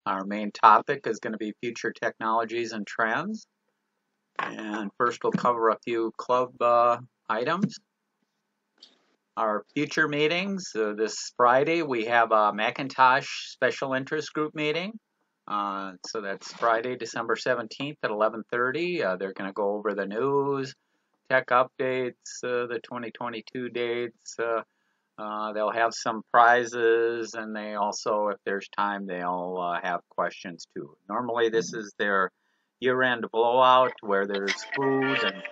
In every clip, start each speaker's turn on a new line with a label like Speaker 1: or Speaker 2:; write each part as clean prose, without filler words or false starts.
Speaker 1: Our main topic is going to be future technologies and trends. And first we'll cover a few club items. Our future meetings, this Friday we have a Macintosh special interest group meeting. So that's Friday, December 17th at 11:30. They're going to go over the news, tech updates, the 2022 dates. They'll have some prizes, and they also, if there's time, they'll have questions too. Normally, this is their year-end blowout where there's food and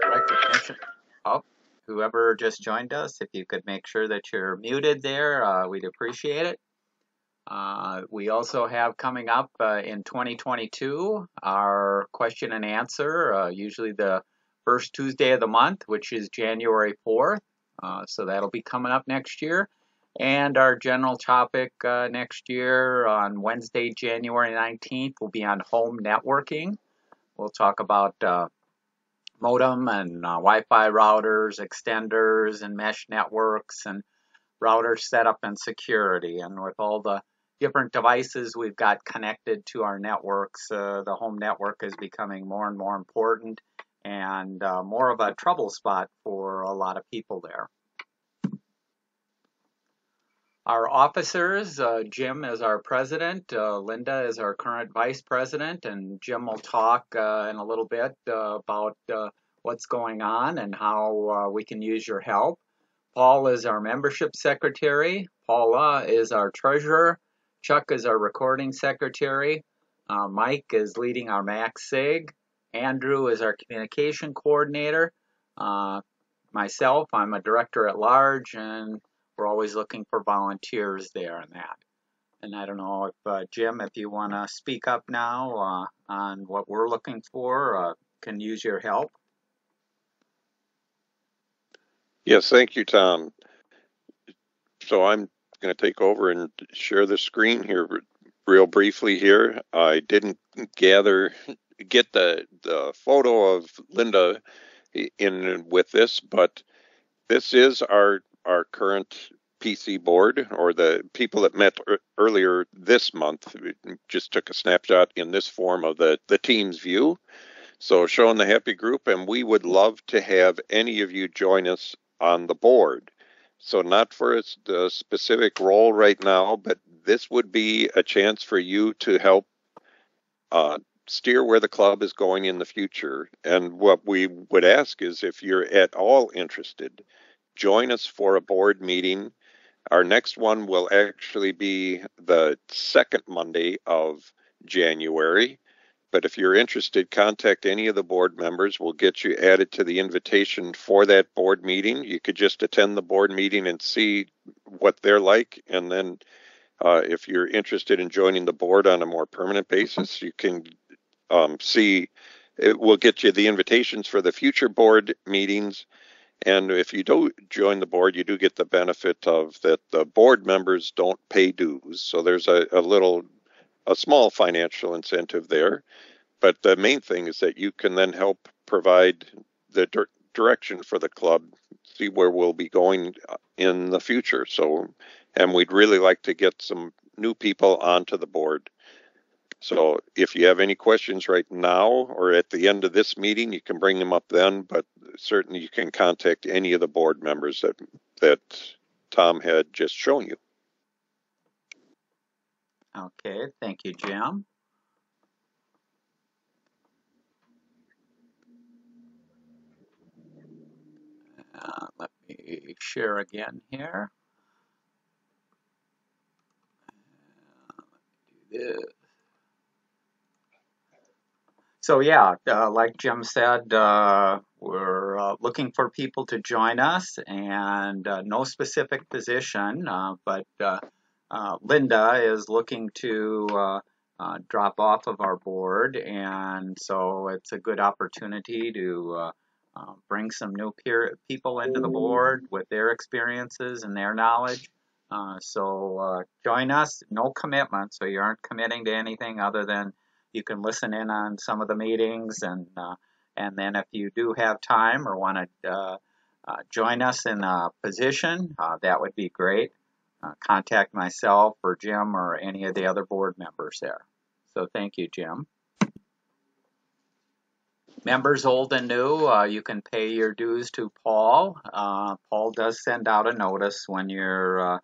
Speaker 1: recognition. Oh, whoever just joined us, if you could make sure that you're muted there, we'd appreciate it. We also have coming up in 2022 our question and answer, usually the first Tuesday of the month, which is January 4th. So that'll be coming up next year. And our general topic next year on Wednesday, January 19th, will be on home networking. We'll talk about modem and Wi-Fi routers, extenders, and mesh networks, and router setup and security. And with all the different devices we've got connected to our networks, the home network is becoming more and more important and more of a trouble spot for a lot of people there. Our officers, Jim is our president, Linda is our current vice president, and Jim will talk in a little bit about what's going on and how we can use your help. Paul is our membership secretary. Paula is our treasurer. Chuck is our recording secretary. Mike is leading our MacSig. Andrew is our communication coordinator. Myself, I'm a director at large, and we're always looking for volunteers there and that. And I don't know if, Jim, if you want to speak up now on what we're looking for, can use your help.
Speaker 2: Yes, thank you, Tom. So I'm going to take over and share the screen here real briefly here. I didn't get the photo of Linda in with this, but this is our current PC board, or the people that met earlier this month. We just took a snapshot in this form of the team's view. So showing the happy group, and we would love to have any of you join us on the board. So not for a specific role right now, but this would be a chance for you to help steer where the club is going in the future. And what we would ask is, if you're at all interested, join us for a board meeting. Our next one will actually be the second Monday of January. But if you're interested, contact any of the board members. We'll get you added to the invitation for that board meeting. You could just attend the board meeting and see what they're like. And then if you're interested in joining the board on a more permanent basis, you can see. It will get you the invitations for the future board meetings. And if you do join the board, you do get the benefit of that the board members don't pay dues. So there's a small financial incentive there. But the main thing is that you can then help provide the direction for the club, see where we'll be going in the future. So, and we'd really like to get some new people onto the board. So if you have any questions right now or at the end of this meeting, you can bring them up then, but certainly you can contact any of the board members that Tom had just shown you.
Speaker 1: Okay, thank you, Jim. Let me share again here. Let me do this. So yeah, like Jim said, we're looking for people to join us, and no specific position, but Linda is looking to drop off of our board, and so it's a good opportunity to bring some new people into the board with their experiences and their knowledge. So join us, no commitment, so you aren't committing to anything other than you can listen in on some of the meetings, and then if you do have time or want to join us in a position, that would be great. contact myself or Jim or any of the other board members there. So thank you, Jim. Members old and new, you can pay your dues to Paul. Paul does send out a notice when your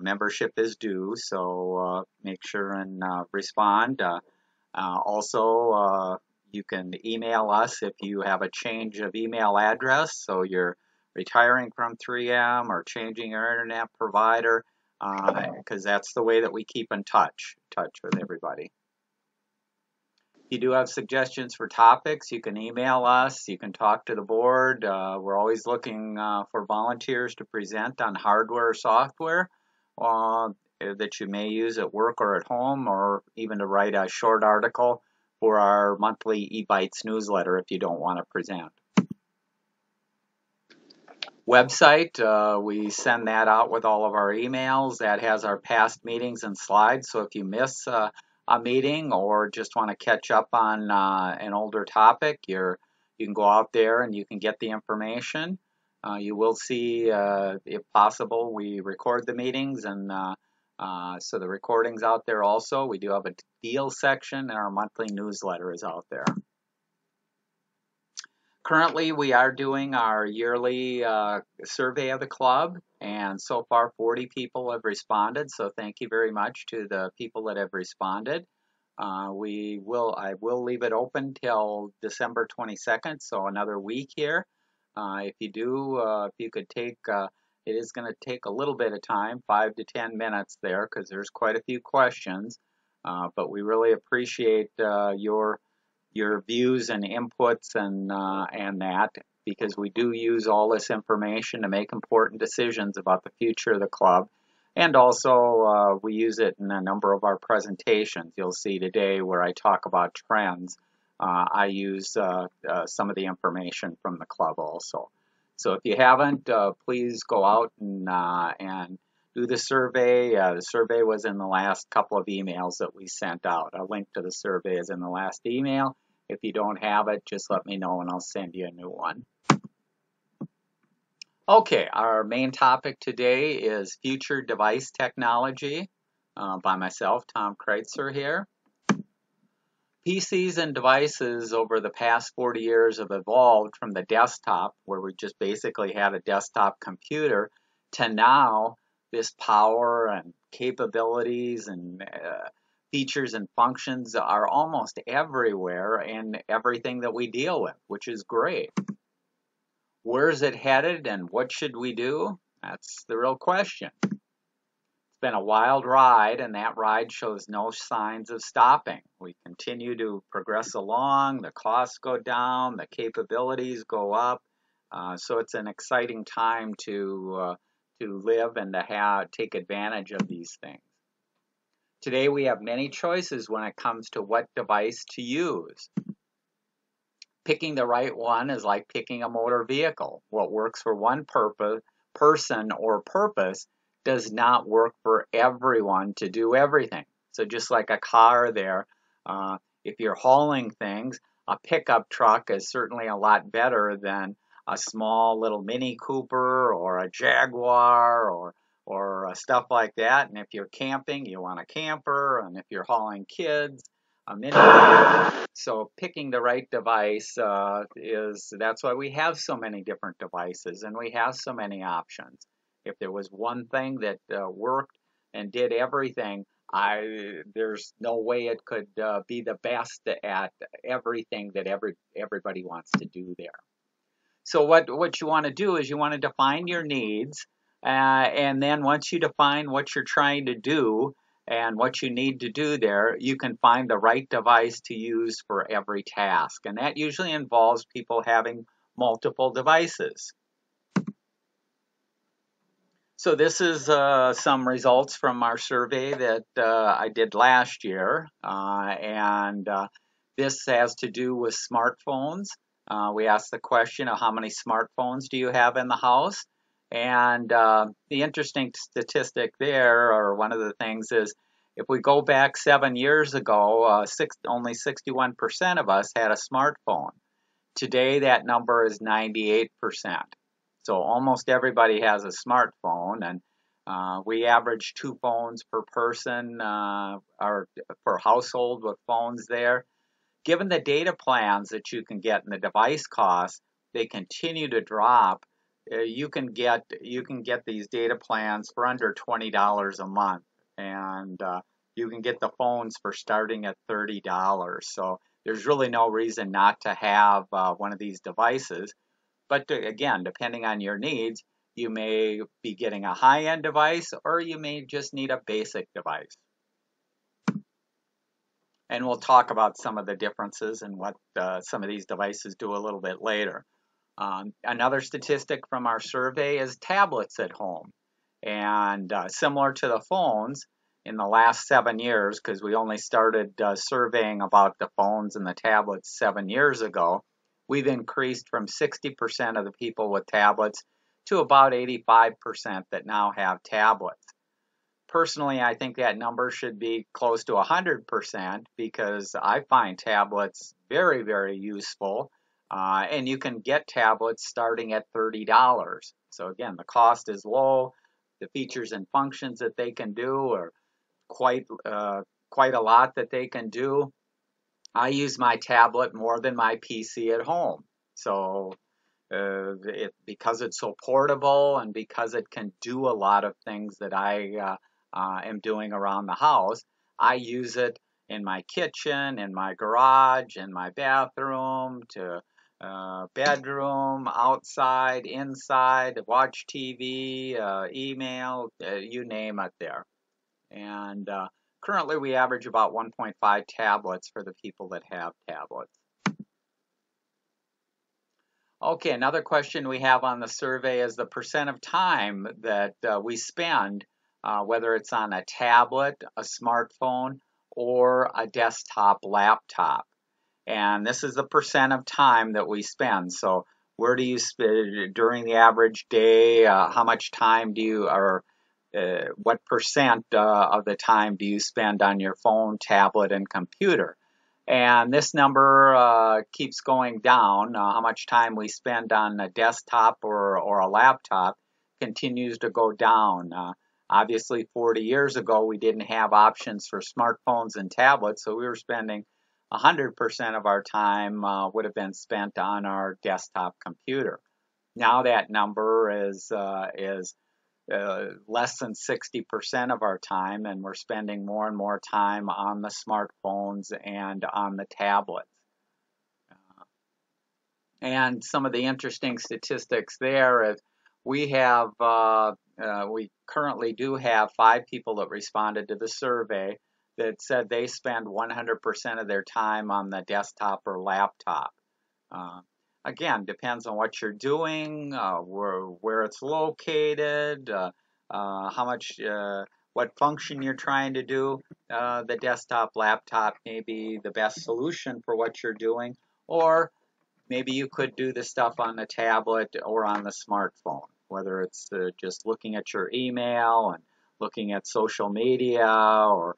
Speaker 1: membership is due, so make sure and respond. Also, you can email us if you have a change of email address, so you're retiring from 3M or changing your internet provider, because that's the way that we keep in touch with everybody. If you do have suggestions for topics, you can email us, you can talk to the board. We're always looking for volunteers to present on hardware or software that you may use at work or at home, or even to write a short article for our monthly eBytes newsletter if you don't want to present. Website, we send that out with all of our emails. That has our past meetings and slides, so if you miss a meeting or just want to catch up on an older topic, you can go out there and you can get the information. You will see, if possible, we record the meetings, and so the recording's out there also. We do have a deal section, and our monthly newsletter is out there. Currently, we are doing our yearly survey of the club, and so far 40 people have responded, so thank you very much to the people that have responded. I will leave it open till December 22nd, so another week here. If you could take, it is going to take a little bit of time, 5 to 10 minutes there, because there's quite a few questions, but we really appreciate your views and inputs and that, because we do use all this information to make important decisions about the future of the club. And also, we use it in a number of our presentations. You'll see today where I talk about trends. I use some of the information from the club also. So if you haven't, please go out and do the survey. The survey was in the last couple of emails that we sent out. A link to the survey is in the last email. If you don't have it, just let me know and I'll send you a new one. Okay, our main topic today is future device technology by myself, Tom Kreuzer here. PCs and devices over the past 40 years have evolved from the desktop, where we just basically had a desktop computer, to now this power and capabilities and features and functions are almost everywhere in everything that we deal with, which is great. Where's it headed and what should we do? That's the real question. It's been a wild ride, and that ride shows no signs of stopping. We continue to progress along, the costs go down, the capabilities go up, so it's an exciting time to live and to take advantage of these things. Today we have many choices when it comes to what device to use. Picking the right one is like picking a motor vehicle. What works for one person or purpose does not work for everyone to do everything. So just like a car there, if you're hauling things, a pickup truck is certainly a lot better than a small little Mini Cooper or a Jaguar or stuff like that. And if you're camping, you want a camper. And if you're hauling kids, a mini. So picking the right device that's why we have so many different devices and we have so many options. If there was one thing that worked and did everything, there's no way it could be the best at everything that everybody wants to do there. So what you want to do is you want to define your needs, and then once you define what you're trying to do and what you need to do there, you can find the right device to use for every task. And that usually involves people having multiple devices. So this is some results from our survey that I did last year. This has to do with smartphones. We asked the question of how many smartphones do you have in the house? And the interesting statistic there, or one of the things, is if we go back 7 years ago, only 61% of us had a smartphone. Today, that number is 98%. So almost everybody has a smartphone, and We average 2 phones per person or per household with phones there. Given the data plans that you can get and the device costs, they continue to drop. You can get these data plans for under $20 a month, and you can get the phones for starting at $30. So there's really no reason not to have one of these devices. But again, depending on your needs, you may be getting a high-end device, or you may just need a basic device. And we'll talk about some of the differences and what some of these devices do a little bit later. Another statistic from our survey is tablets at home. And similar to the phones, in the last 7 years, because we only started surveying about the phones and the tablets 7 years ago, we've increased from 60% of the people with tablets to about 85% that now have tablets. Personally, I think that number should be close to 100% because I find tablets very, very useful. And you can get tablets starting at $30. So again, the cost is low. The features and functions that they can do are quite a lot that they can do. I use my tablet more than my PC at home. So because it's so portable and because it can do a lot of things that I am doing around the house, I use it in my kitchen, in my garage, in my bathroom, to bedroom, outside, inside, watch TV, email, you name it there. And currently we average about 1.5 tablets for the people that have tablets. Okay, another question we have on the survey is the percent of time that we spend, whether it's on a tablet, a smartphone, or a desktop laptop. And this is the percent of time that we spend. So where do you spend during the average day? How much time do you, or what percent of the time do you spend on your phone, tablet, and computer? And this number keeps going down. How much time we spend on a desktop or a laptop continues to go down. Obviously, 40 years ago, we didn't have options for smartphones and tablets, so we were spending 100% of our time would have been spent on our desktop computer. Now that number is less than 60% of our time, and we're spending more and more time on the smartphones and on the tablets. And some of the interesting statistics there is we currently do have 5 people that responded to the survey that said they spend 100% of their time on the desktop or laptop. Again, depends on what you're doing, where it's located, how much, what function you're trying to do. The desktop, laptop may be the best solution for what you're doing, or maybe you could do the stuff on the tablet or on the smartphone, whether it's just looking at your email and looking at social media, or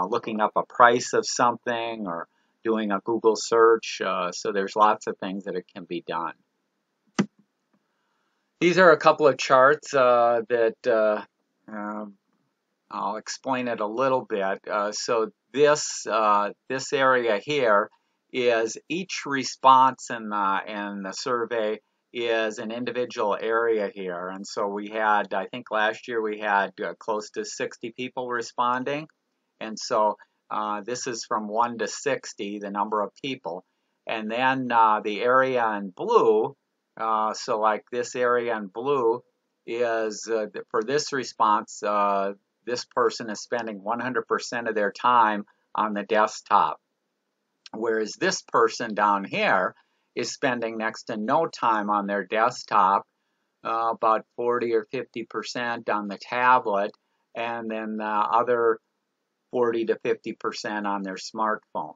Speaker 1: looking up a price of something, or doing a Google search. So there's lots of things that it can be done. These are a couple of charts that I'll explain it a little bit. So this area here is each response in the survey is an individual area here. And so we had, I think last year we had close to 60 people responding. And so this is from 1 to 60, the number of people. And then the area in blue, so like this area in blue is, for this response, this person is spending 100% of their time on the desktop. Whereas this person down here is spending next to no time on their desktop, about 40 or 50% on the tablet, and then the other 40 to 50% on their smartphone.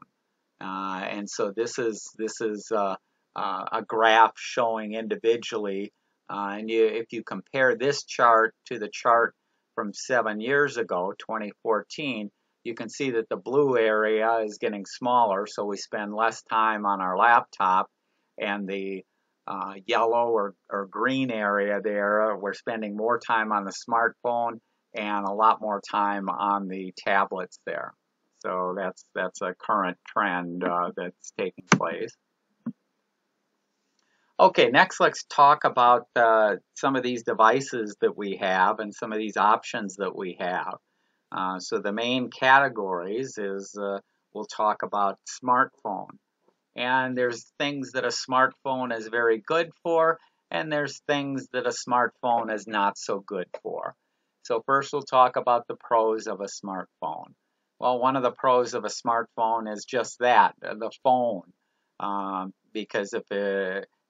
Speaker 1: And so this is a graph showing individually. And if you compare this chart to the chart from 7 years ago, 2014, you can see that the blue area is getting smaller, so we spend less time on our laptop, and the yellow or green area there, we're spending more time on the smartphone, and a lot more time on the tablets there. So that's a current trend that's taking place. Okay, next let's talk about some of these devices that we have and some of these options that we have. So the main categories is we'll talk about smartphone. And there's things that a smartphone is very good for, and there's things that a smartphone is not so good for. So first we'll talk about the pros of a smartphone. Well, one of the pros of a smartphone is just that, the phone. Because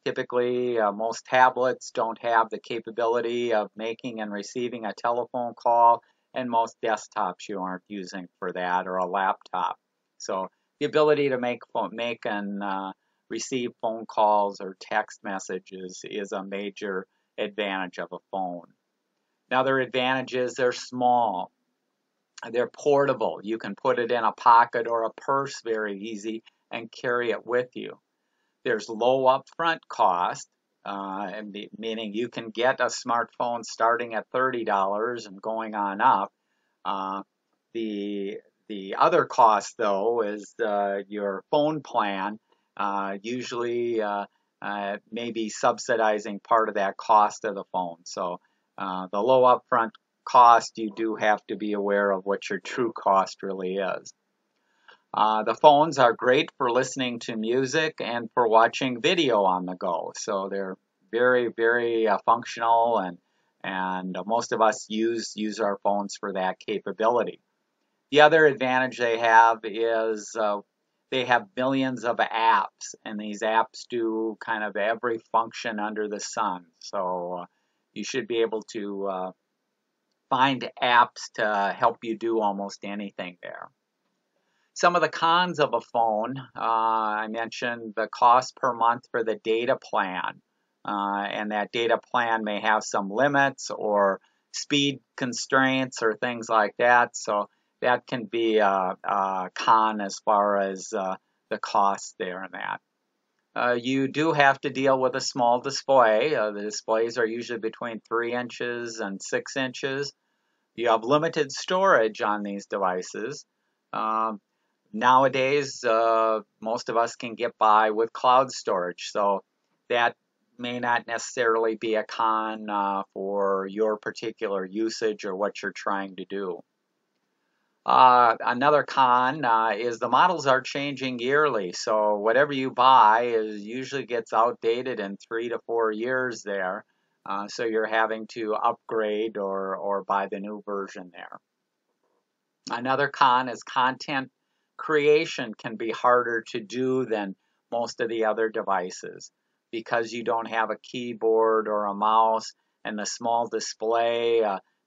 Speaker 1: typically most tablets don't have the capability of making and receiving a telephone call, and most desktops you aren't using for that, or a laptop. So the ability to make and receive phone calls or text messages is a major advantage of a phone. Another advantage is they're small. They're portable. You can put it in a pocket or a purse very easy and carry it with you. There's low upfront cost, meaning you can get a smartphone starting at $30 and going on up. The other cost, though, is your phone plan, usually maybe subsidizing part of that cost of the phone. So the low upfront cost, you do have to be aware of what your true cost really is. The phones are great for listening to music and for watching video on the go. So they're very, very functional, and most of us use our phones for that capability. The other advantage they have is they have millions of apps, and these apps do kind of every function under the sun. So you should be able to find apps to help you do almost anything there. Some of the cons of a phone, I mentioned the cost per month for the data plan, and that data plan may have some limits or speed constraints or things like that. So that can be a con as far as the cost there and that. You do have to deal with a small display. The displays are usually between 3 inches and 6 inches. You have limited storage on these devices. Nowadays, most of us can get by with cloud storage, so that may not necessarily be a con for your particular usage or what you're trying to do. Another con is the models are changing yearly, so whatever you buy usually gets outdated in 3 to 4 years there, so you're having to upgrade or buy the new version there. Another con is content creation can be harder to do than most of the other devices because you don't have a keyboard or a mouse and the small display,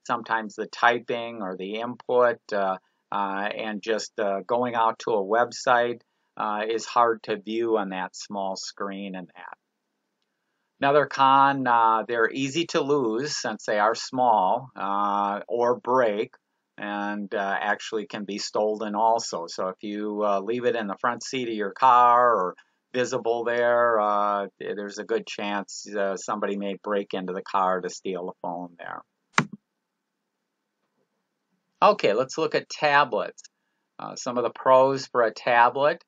Speaker 1: sometimes the typing or the input, and just going out to a website is hard to view on that small screen and that. Another con, they're easy to lose since they are small or break, and actually can be stolen also. So if you leave it in the front seat of your car or visible there, there's a good chance somebody may break into the car to steal a phone there. Okay, let's look at tablets. Some of the pros for a tablet,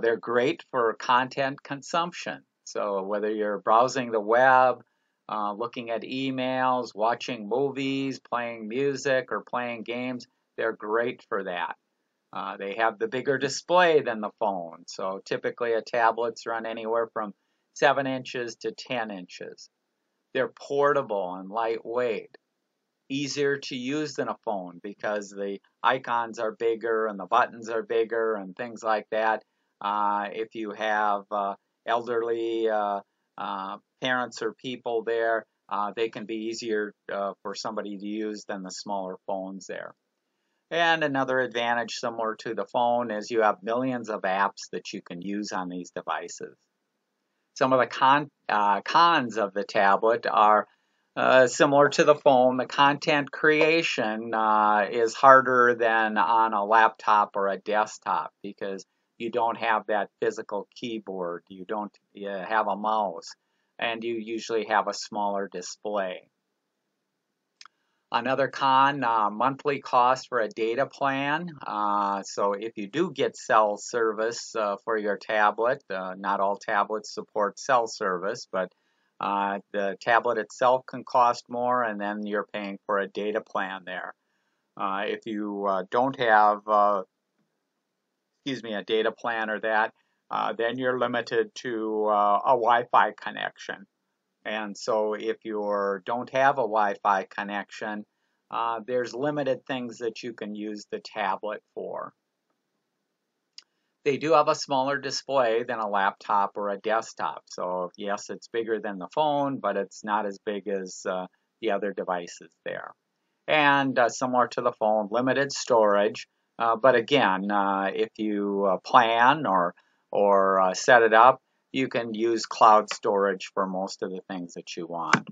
Speaker 1: they're great for content consumption. So whether you're browsing the web, looking at emails, watching movies, playing music, or playing games, they're great for that. They have the bigger display than the phone. So typically a tablets run anywhere from 7 inches to 10 inches. They're portable and lightweight. Easier to use than a phone because the icons are bigger and the buttons are bigger and things like that. If you have elderly parents or people there, they can be easier for somebody to use than the smaller phones there. And another advantage similar to the phone is you have millions of apps that you can use on these devices. Some of the cons of the tablet are similar to the phone. The content creation is harder than on a laptop or a desktop because you don't have that physical keyboard, you don't have a mouse, and you usually have a smaller display. Another con, monthly cost for a data plan. So if you do get cell service for your tablet, not all tablets support cell service, but the tablet itself can cost more, and then you're paying for a data plan there. If you don't have, a data plan or that, then you're limited to a Wi-Fi connection. And so if you don't have a Wi-Fi connection, there's limited things that you can use the tablet for. They do have a smaller display than a laptop or a desktop. So yes, it's bigger than the phone, but it's not as big as the other devices there. And similar to the phone, limited storage. But again, if you plan or set it up, you can use cloud storage for most of the things that you want.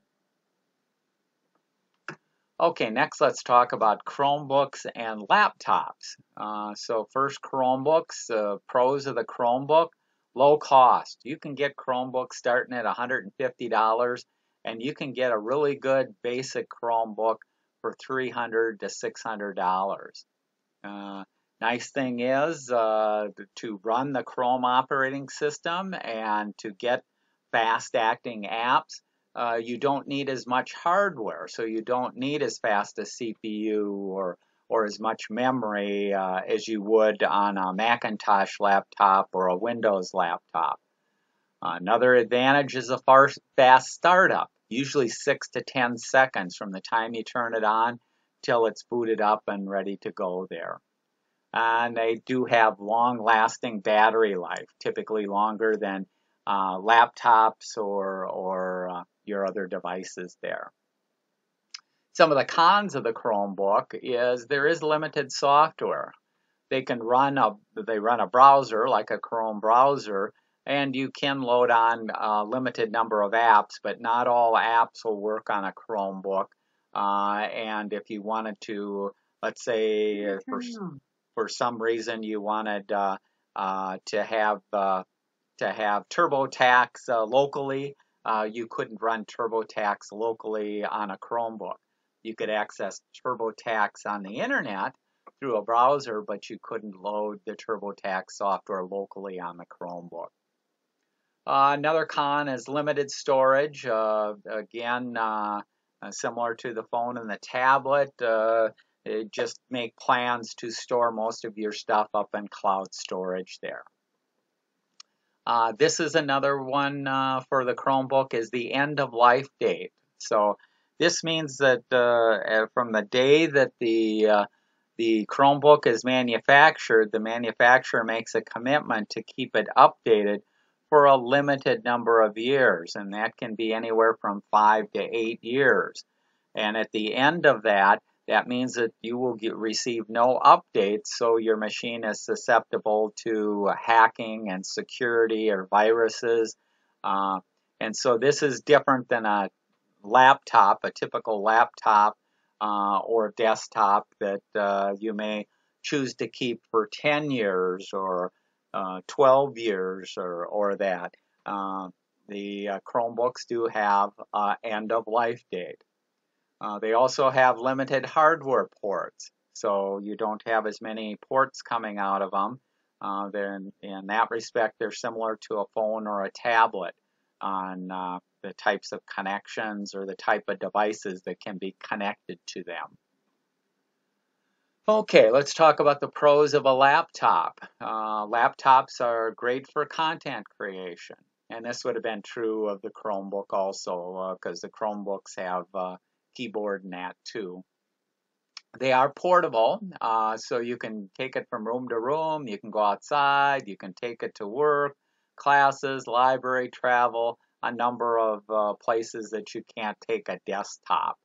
Speaker 1: Okay, next let's talk about Chromebooks and laptops. So first, Chromebooks, pros of the Chromebook, low cost. You can get Chromebooks starting at $150, and you can get a really good basic Chromebook for $300 to $600. Nice thing is to run the Chrome operating system and to get fast-acting apps, you don't need as much hardware, so you don't need as fast a CPU or as much memory as you would on a Macintosh laptop or a Windows laptop. Another advantage is a fast startup, usually 6 to 10 seconds from the time you turn it on till it's booted up and ready to go there. And they do have long-lasting battery life, typically longer than laptops or your other devices there. Some of the cons of the Chromebook is there is limited software. They run a browser like a Chrome browser, and you can load on a limited number of apps, but not all apps will work on a Chromebook. And if you wanted to, let's say for some reason you wanted to have TurboTax locally, you couldn't run TurboTax locally on a Chromebook. You could access TurboTax on the internet through a browser, but you couldn't load the TurboTax software locally on the Chromebook. Another con is limited storage. Again, similar to the phone and the tablet, just make plans to store most of your stuff up in cloud storage there. This is another one for the Chromebook is the end of life date. So this means that from the day that the Chromebook is manufactured, the manufacturer makes a commitment to keep it updated for a limited number of years, and that can be anywhere from 5 to 8 years. And at the end of that, that means that you will receive no updates, so your machine is susceptible to hacking and security or viruses. And so this is different than a laptop, a typical laptop or desktop that you may choose to keep for 10 years or 12 years or that. The Chromebooks do have end of life date. They also have limited hardware ports, so you don't have as many ports coming out of them. Then in that respect, they're similar to a phone or a tablet on the types of connections or the type of devices that can be connected to them. Okay, let's talk about the pros of a laptop. Laptops are great for content creation, and this would have been true of the Chromebook also, because the Chromebooks have keyboard and that too. They are portable, so you can take it from room to room, you can go outside, you can take it to work, classes, library, travel, a number of places that you can't take a desktop.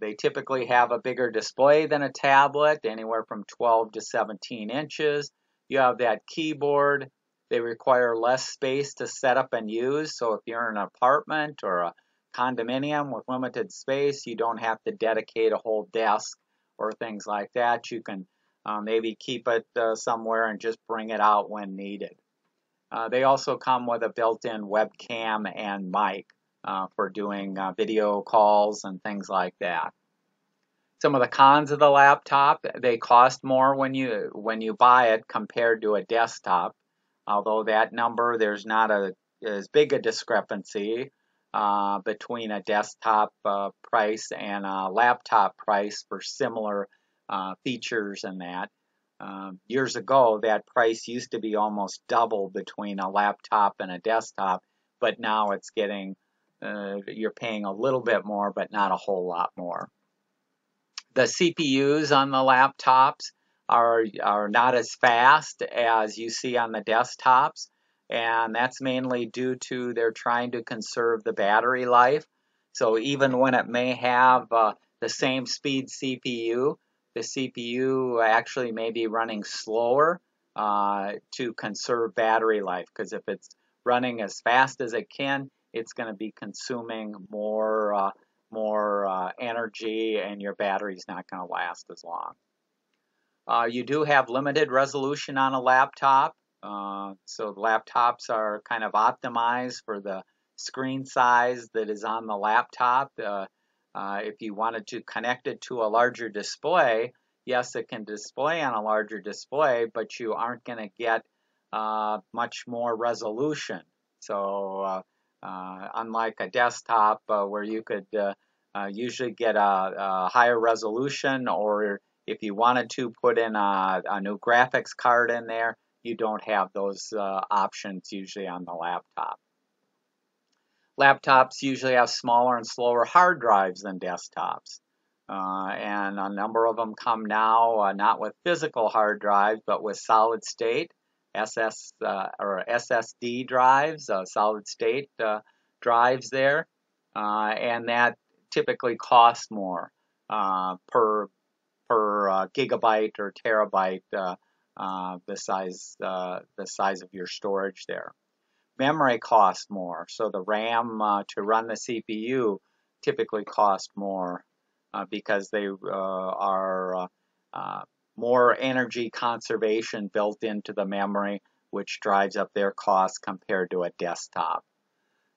Speaker 1: They typically have a bigger display than a tablet, anywhere from 12 to 17 inches. You have that keyboard. They require less space to set up and use, so if you're in an apartment or a condominium with limited space, you don't have to dedicate a whole desk or things like that. You can maybe keep it somewhere and just bring it out when needed. They also come with a built-in webcam and mic for doing video calls and things like that. Some of the cons of the laptop: they cost more when you buy it compared to a desktop. Although that number, there's not as big a discrepancy between a desktop price and a laptop price for similar features and that. Years ago, that price used to be almost double between a laptop and a desktop, but now it's getting, you're paying a little bit more, but not a whole lot more. The CPUs on the laptops are not as fast as you see on the desktops, and that's mainly due to they're trying to conserve the battery life. So even when it may have the same speed CPU, the CPU actually may be running slower to conserve battery life, because if it's running as fast as it can, it's going to be consuming more energy, and your battery's not going to last as long. You do have limited resolution on a laptop, so laptops are kind of optimized for the screen size that is on the laptop. If you wanted to connect it to a larger display, yes, it can display on a larger display, but you aren't going to get much more resolution. So unlike a desktop where you could usually get a higher resolution, or if you wanted to put in a new graphics card in there, you don't have those options usually on the laptop. Laptops usually have smaller and slower hard drives than desktops. And a number of them come now not with physical hard drives, but with solid state or SSD drives, solid state drives there, and that typically costs more per gigabyte or terabyte, the size of your storage there. Memory costs more, so the RAM to run the CPU typically cost more because they are more energy conservation built into the memory, which drives up their costs compared to a desktop.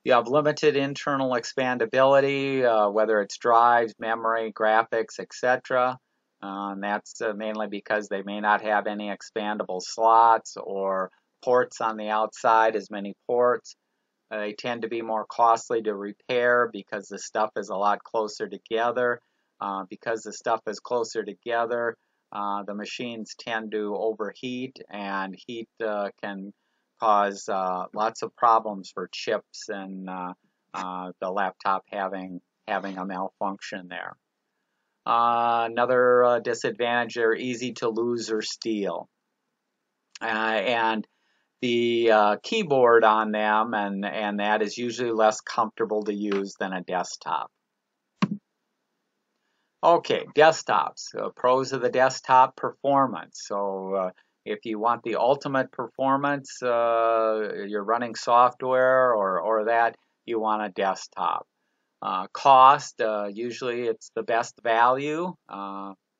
Speaker 1: You have limited internal expandability, whether it's drives, memory, graphics, etc. And that's mainly because they may not have any expandable slots or ports on the outside, as many ports. They tend to be more costly to repair because the stuff is a lot closer together. Because the stuff is closer together, the machines tend to overheat, and heat can cause lots of problems for chips and the laptop having a malfunction there. Another disadvantage, they're easy to lose or steal. And the keyboard on them and that is usually less comfortable to use than a desktop. Okay, desktops. Pros of the desktop: performance. So if you want the ultimate performance, you're running software or that, you want a desktop. Cost, usually it's the best value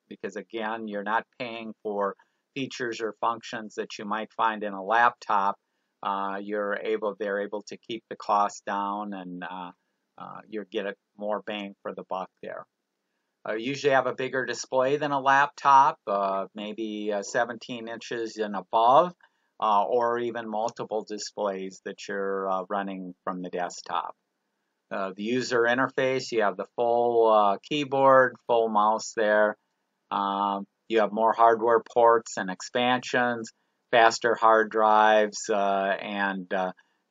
Speaker 1: because again, you're not paying for features or functions that you might find in a laptop. They're able to keep the cost down, and you get a more bang for the buck there. Usually have a bigger display than a laptop, maybe 17 inches and above, or even multiple displays that you're running from the desktop. The user interface, you have the full keyboard, full mouse there. You have more hardware ports and expansions, faster hard drives, and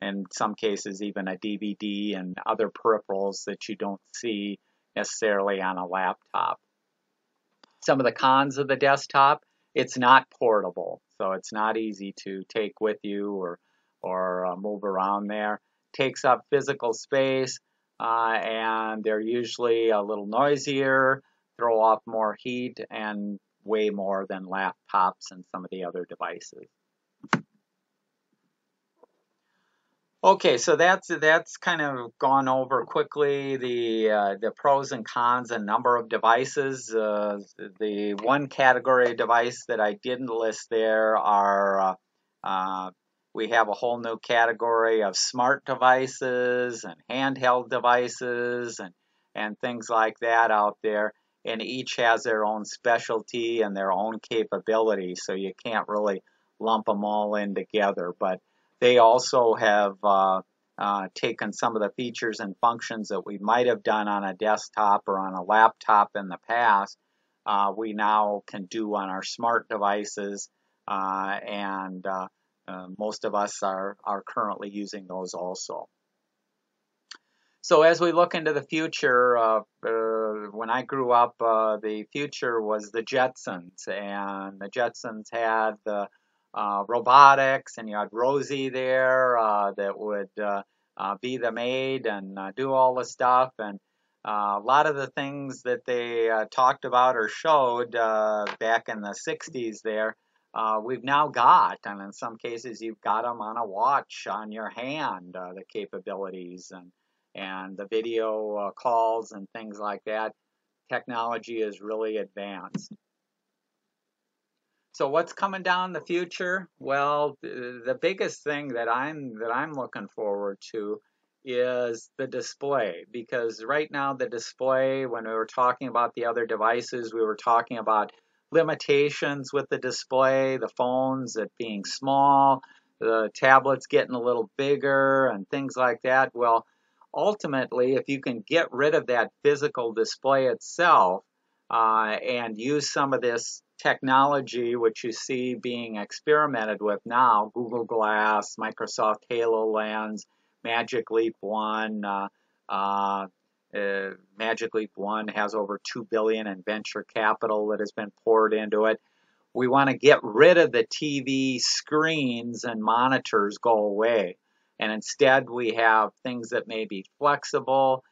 Speaker 1: in some cases even a DVD and other peripherals that you don't see necessarily on a laptop. Some of the cons of the desktop: it's not portable, so it's not easy to take with you or move around there. Takes up physical space, and they're usually a little noisier, throw off more heat, and weigh more than laptops and some of the other devices. Okay, so that's kind of gone over quickly the pros and cons and number of devices. The one category of device that I didn't list there are we have a whole new category of smart devices and handheld devices and things like that out there. and each has their own specialty and their own capability, so you can't really lump them all in together. But they also have taken some of the features and functions that we might have done on a desktop or on a laptop in the past. We now can do on our smart devices, and most of us are currently using those also. So as we look into the future, when I grew up, the future was the Jetsons, and the Jetsons had the robotics, and you had Rosie there that would be the maid and do all the stuff, and a lot of the things that they talked about or showed back in the 60s there, we've now got, and in some cases you've got them on a watch on your hand, the capabilities and the video calls and things like that. Technology is really advanced. So what's coming down the future? Well, the biggest thing that I'm looking forward to is the display, because right now the display, when we were talking about the other devices, we were talking about limitations with the display, the phones it being small, the tablets getting a little bigger and things like that. Well, ultimately, if you can get rid of that physical display itself and use some of this technology, which you see being experimented with now, Google Glass, Microsoft HoloLens, Magic Leap 1. Magic Leap 1 has over $2 billion in venture capital that has been poured into it. We want to get rid of the TV screens and monitors go away. And instead we have things that may be flexible,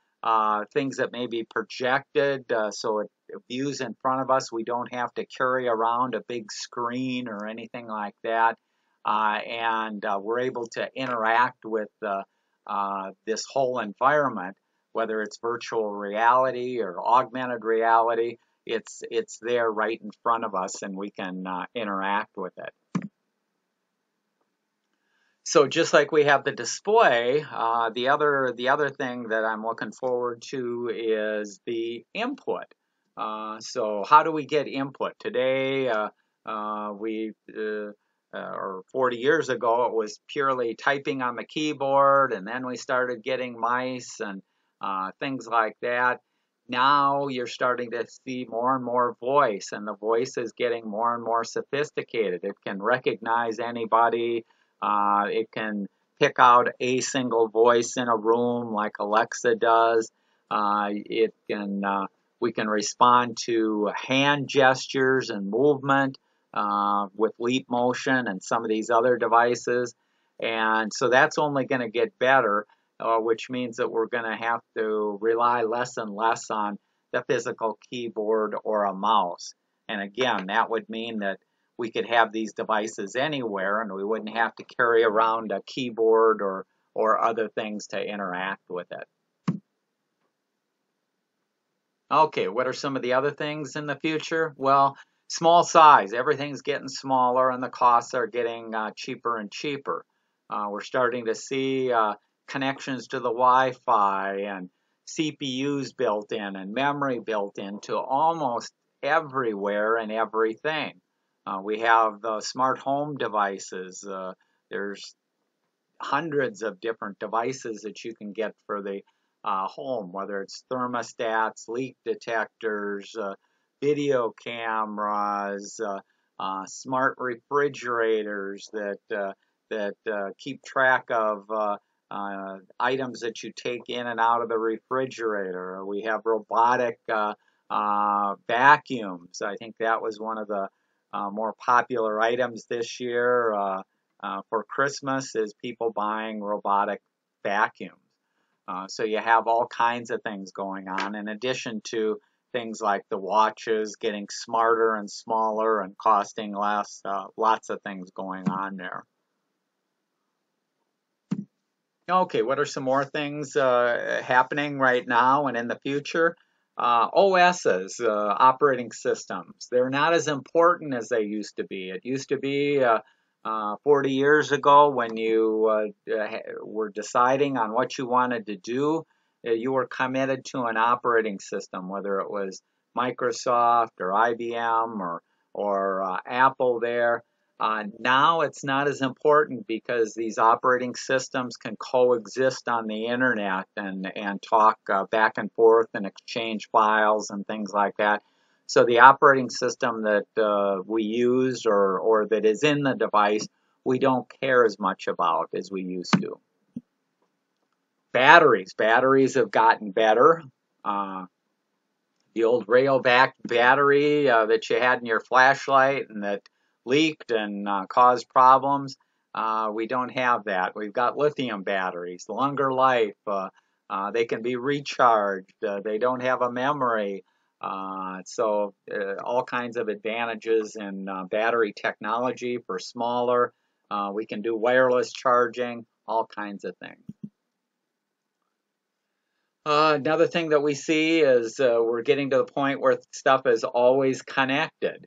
Speaker 1: things that may be projected so it views in front of us. We don't have to carry around a big screen or anything like that. And we're able to interact with this whole environment, whether it's virtual reality or augmented reality. It's there right in front of us, and we can interact with it. So just like we have the display, the other thing that I'm looking forward to is the input. So how do we get input today? Or 40 years ago, it was purely typing on the keyboard, and then we started getting mice and things like that. Now you're starting to see more and more voice, and the voice is getting more and more sophisticated. It can recognize anybody. It can pick out a single voice in a room like Alexa does. We can respond to hand gestures and movement with Leap Motion and some of these other devices. And so that's only going to get better, which means that we're going to have to rely less and less on the physical keyboard or a mouse. And again, that would mean that we could have these devices anywhere, and we wouldn't have to carry around a keyboard or other things to interact with it. Okay, what are some of the other things in the future? Well, small size. Everything's getting smaller, and the costs are getting cheaper and cheaper. We're starting to see connections to the Wi-Fi and CPUs built in and memory built into almost everywhere and everything. We have smart home devices. There's hundreds of different devices that you can get for the home, whether it's thermostats, leak detectors, video cameras, smart refrigerators that keep track of items that you take in and out of the refrigerator. We have robotic vacuums. I think that was one of the more popular items this year for Christmas is people buying robotic vacuums. So you have all kinds of things going on in addition to things like the watches getting smarter and smaller and costing less. Lots of things going on there. Okay, what are some more things happening right now and in the future? OSs, operating systems, they're not as important as they used to be. It used to be 40 years ago when you were deciding on what you wanted to do, you were committed to an operating system, whether it was Microsoft or IBM or Apple there. Now it's not as important because these operating systems can coexist on the internet and talk back and forth and exchange files and things like that. So the operating system that we use or that is in the device, we don't care as much about as we used to. Batteries have gotten better. The old rail-backed battery that you had in your flashlight and that leaked and caused problems, we don't have that. We've got lithium batteries, longer life. They can be recharged. They don't have a memory. So all kinds of advantages in battery technology for smaller. We can do wireless charging, all kinds of things. Another thing that we see is we're getting to the point where stuff is always connected,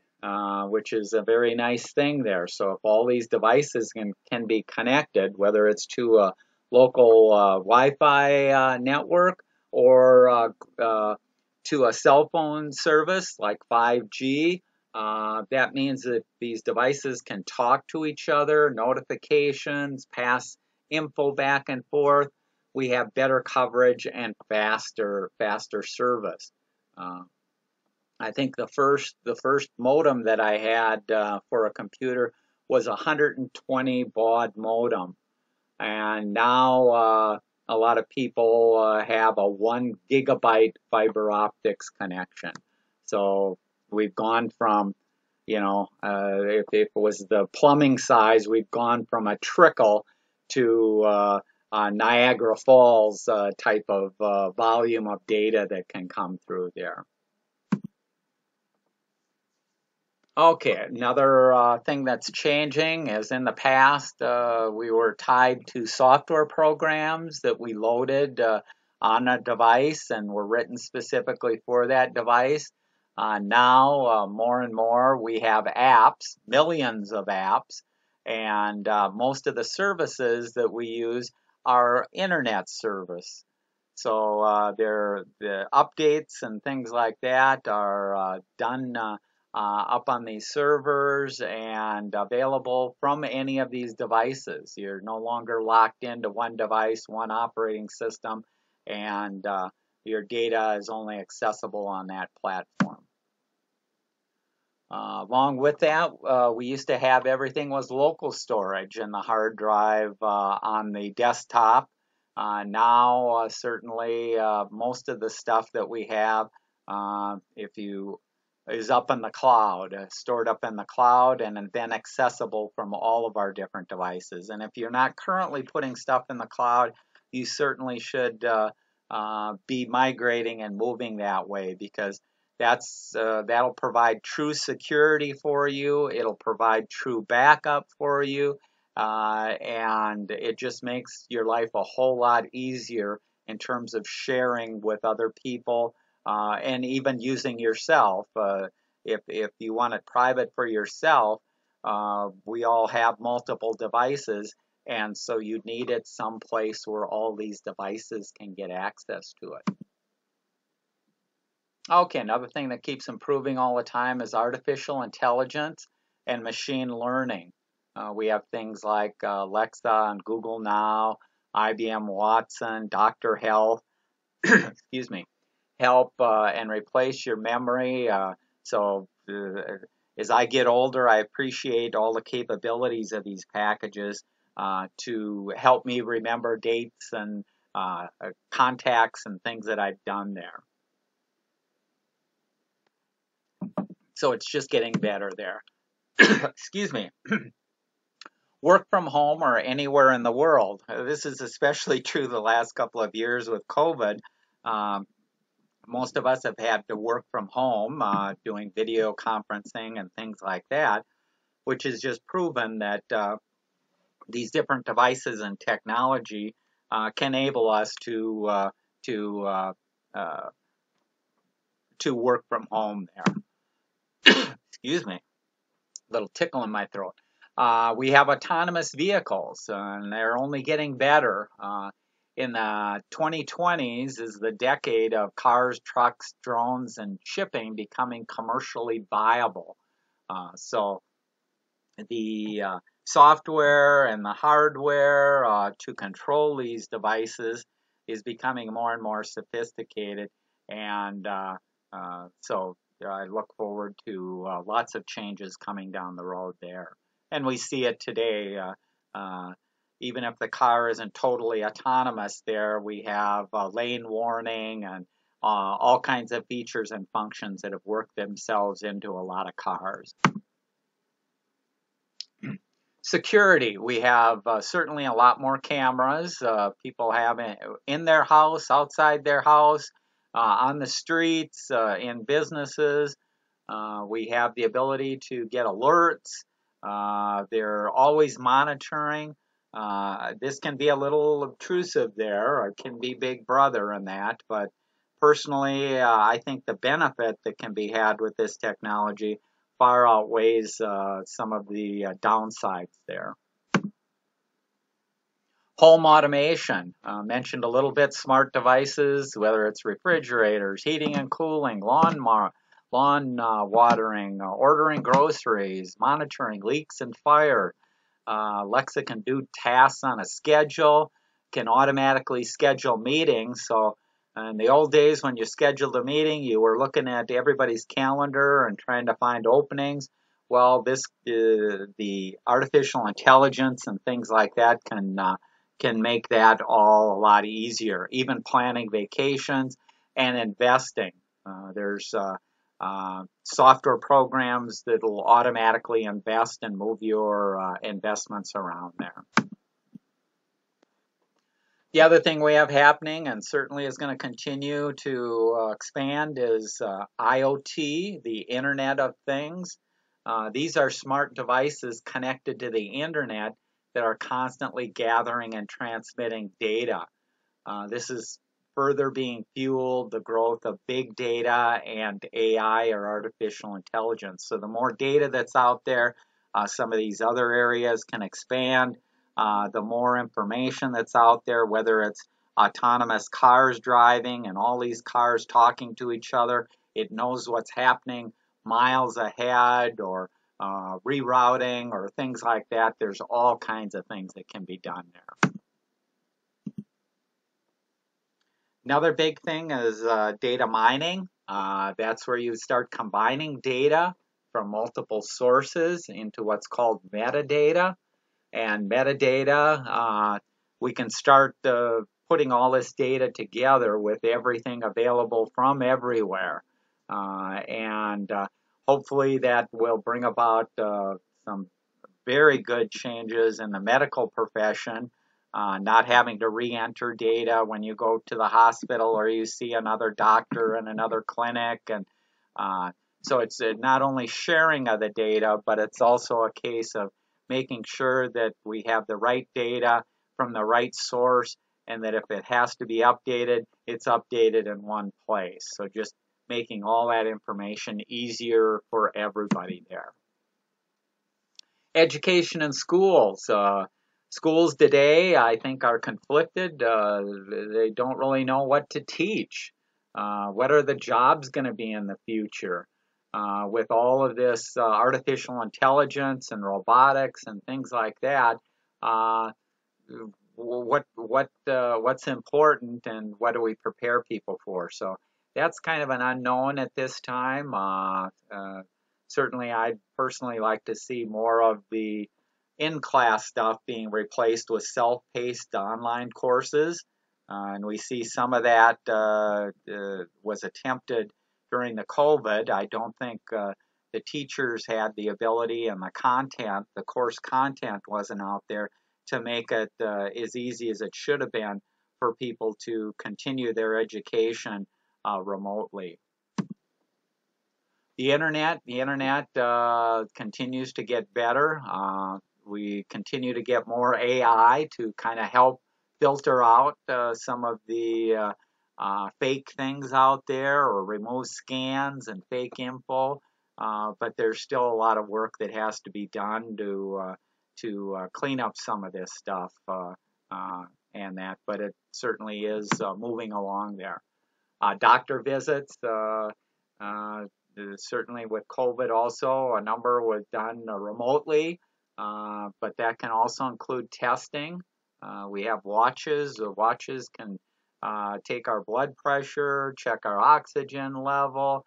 Speaker 1: which is a very nice thing there. So if all these devices can be connected, whether it's to a local Wi-Fi network or to a cell phone service like 5G, that means that these devices can talk to each other, notifications, pass info back and forth. We have better coverage and faster service. I think the first modem that I had for a computer was a 120 baud modem, and now a lot of people have a 1 gigabyte fiber optics connection. So we've gone from, if it was the plumbing size, we've gone from a trickle to Niagara Falls type of volume of data that can come through there. Okay, another thing that's changing is in the past we were tied to software programs that we loaded on a device and were written specifically for that device. Now, more and more, we have apps, millions of apps, and most of the services that we use are internet service. So the updates and things like that are done up on these servers and available from any of these devices. You're no longer locked into one device, one operating system, and your data is only accessible on that platform. Along with that, we used to have everything was local storage and the hard drive on the desktop. Now, certainly, most of the stuff that we have, is up in the cloud, stored up in the cloud, and then accessible from all of our different devices. And if you're not currently putting stuff in the cloud, you certainly should be migrating and moving that way, because that'll provide true security for you. It'll provide true backup for you, and it just makes your life a whole lot easier in terms of sharing with other people, and even using yourself. If you want it private for yourself, we all have multiple devices, and so you need it someplace where all these devices can get access to it. Okay, another thing that keeps improving all the time is artificial intelligence and machine learning. We have things like Alexa and Google Now, IBM Watson, Dr. Health, excuse me, help and replace your memory. So as I get older, I appreciate all the capabilities of these packages to help me remember dates and contacts and things that I've done there. So it's just getting better there. Excuse me. Work from home or anywhere in the world. This is especially true the last couple of years with COVID. Most of us have had to work from home, doing video conferencing and things like that, which has just proven that these different devices and technology can enable us to work from home there. Excuse me, a little tickle in my throat. We have autonomous vehicles, and they're only getting better. in the 2020s is the decade of cars, trucks, drones, and shipping becoming commercially viable. So the software and the hardware to control these devices is becoming more and more sophisticated, and so I look forward to lots of changes coming down the road there. And we see it today. Even if the car isn't totally autonomous, there we have lane warning and all kinds of features and functions that have worked themselves into a lot of cars. Security, we have certainly a lot more cameras. People have in their house, outside their house, on the streets, in businesses. We have the ability to get alerts. They're always monitoring. This can be a little obtrusive there, or it can be Big Brother in that, but personally, I think the benefit that can be had with this technology far outweighs some of the downsides there. Home automation, mentioned a little bit, smart devices, whether it's refrigerators, heating and cooling, lawn watering, ordering groceries, monitoring leaks and fire. Alexa can do tasks on a schedule, can automatically schedule meetings. So in the old days when you scheduled a meeting, you were looking at everybody's calendar and trying to find openings. Well, the artificial intelligence and things like that can make that all a lot easier. Even planning vacations and investing. There's software programs that will automatically invest and move your investments around there. The other thing we have happening, and certainly is going to continue to expand, is IoT, the Internet of Things. These are smart devices connected to the Internet that are constantly gathering and transmitting data. This is further being fueled the growth of big data and AI, or artificial intelligence. So the more data that's out there, some of these other areas can expand. The more information that's out there, whether it's autonomous cars driving and all these cars talking to each other, it knows what's happening miles ahead, or rerouting or things like that. There's all kinds of things that can be done there. Another big thing is data mining. That's where you start combining data from multiple sources into what's called metadata. And metadata, we can start putting all this data together with everything available from everywhere. And hopefully that will bring about some very good changes in the medical profession. Not having to re-enter data when you go to the hospital or you see another doctor in another clinic. And so it's not only sharing of the data, but it's also a case of making sure that we have the right data from the right source, and that if it has to be updated, it's updated in one place. So just making all that information easier for everybody there. Education in schools. Schools today, I think, are conflicted. They don't really know what to teach. What are the jobs going to be in the future? With all of this artificial intelligence and robotics and things like that, what's important, and what do we prepare people for? So that's kind of an unknown at this time. Certainly, I'd personally like to see more of the in-class stuff being replaced with self-paced online courses. And we see some of that was attempted during the COVID. I don't think the teachers had the ability, and the content, the course content wasn't out there to make it as easy as it should have been for people to continue their education remotely. The internet continues to get better. We continue to get more AI to kind of help filter out some of the fake things out there, or remove scans and fake info. But there's still a lot of work that has to be done to clean up some of this stuff. and that, but it certainly is moving along there. Doctor visits, certainly with COVID also, a number was done remotely, but that can also include testing. We have watches. The watches can take our blood pressure, check our oxygen level,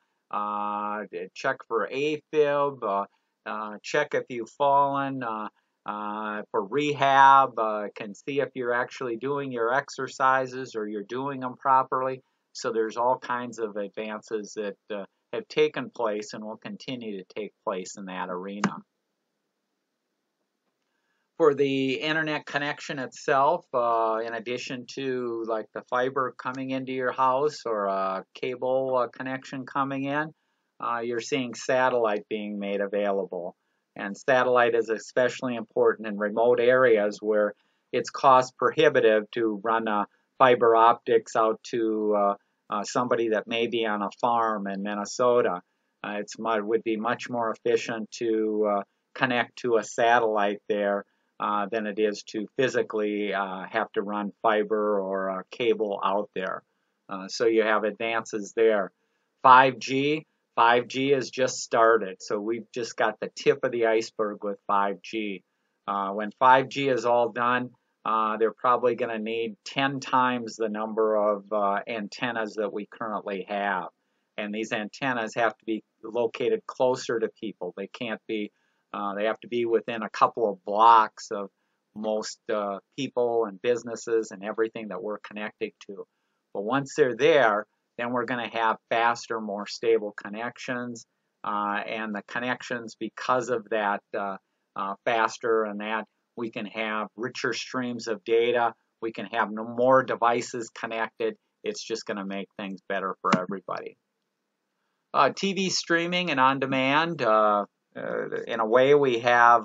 Speaker 1: check for AFib, check if you've fallen, for rehab, can see if you're actually doing your exercises or you're doing them properly. So there's all kinds of advances that have taken place and will continue to take place in that arena. For the internet connection itself, in addition to like the fiber coming into your house or a cable connection coming in, you're seeing satellite being made available. And satellite is especially important in remote areas where it's cost prohibitive to run fiber optics out to somebody that may be on a farm in Minnesota. It would be much more efficient to connect to a satellite there than it is to physically have to run fiber or cable out there. So you have advances there. 5G has just started, so we've just got the tip of the iceberg with 5G. When 5G is all done, they're probably going to need 10 times the number of antennas that we currently have. And these antennas have to be located closer to people. They can't be they have to be within a couple of blocks of most people and businesses and everything that we're connected to. But once they're there, then we're going to have faster, more stable connections. And the connections, because of that faster and that, we can have richer streams of data. We can have more devices connected. It's just going to make things better for everybody. TV streaming and on demand. In a way, we have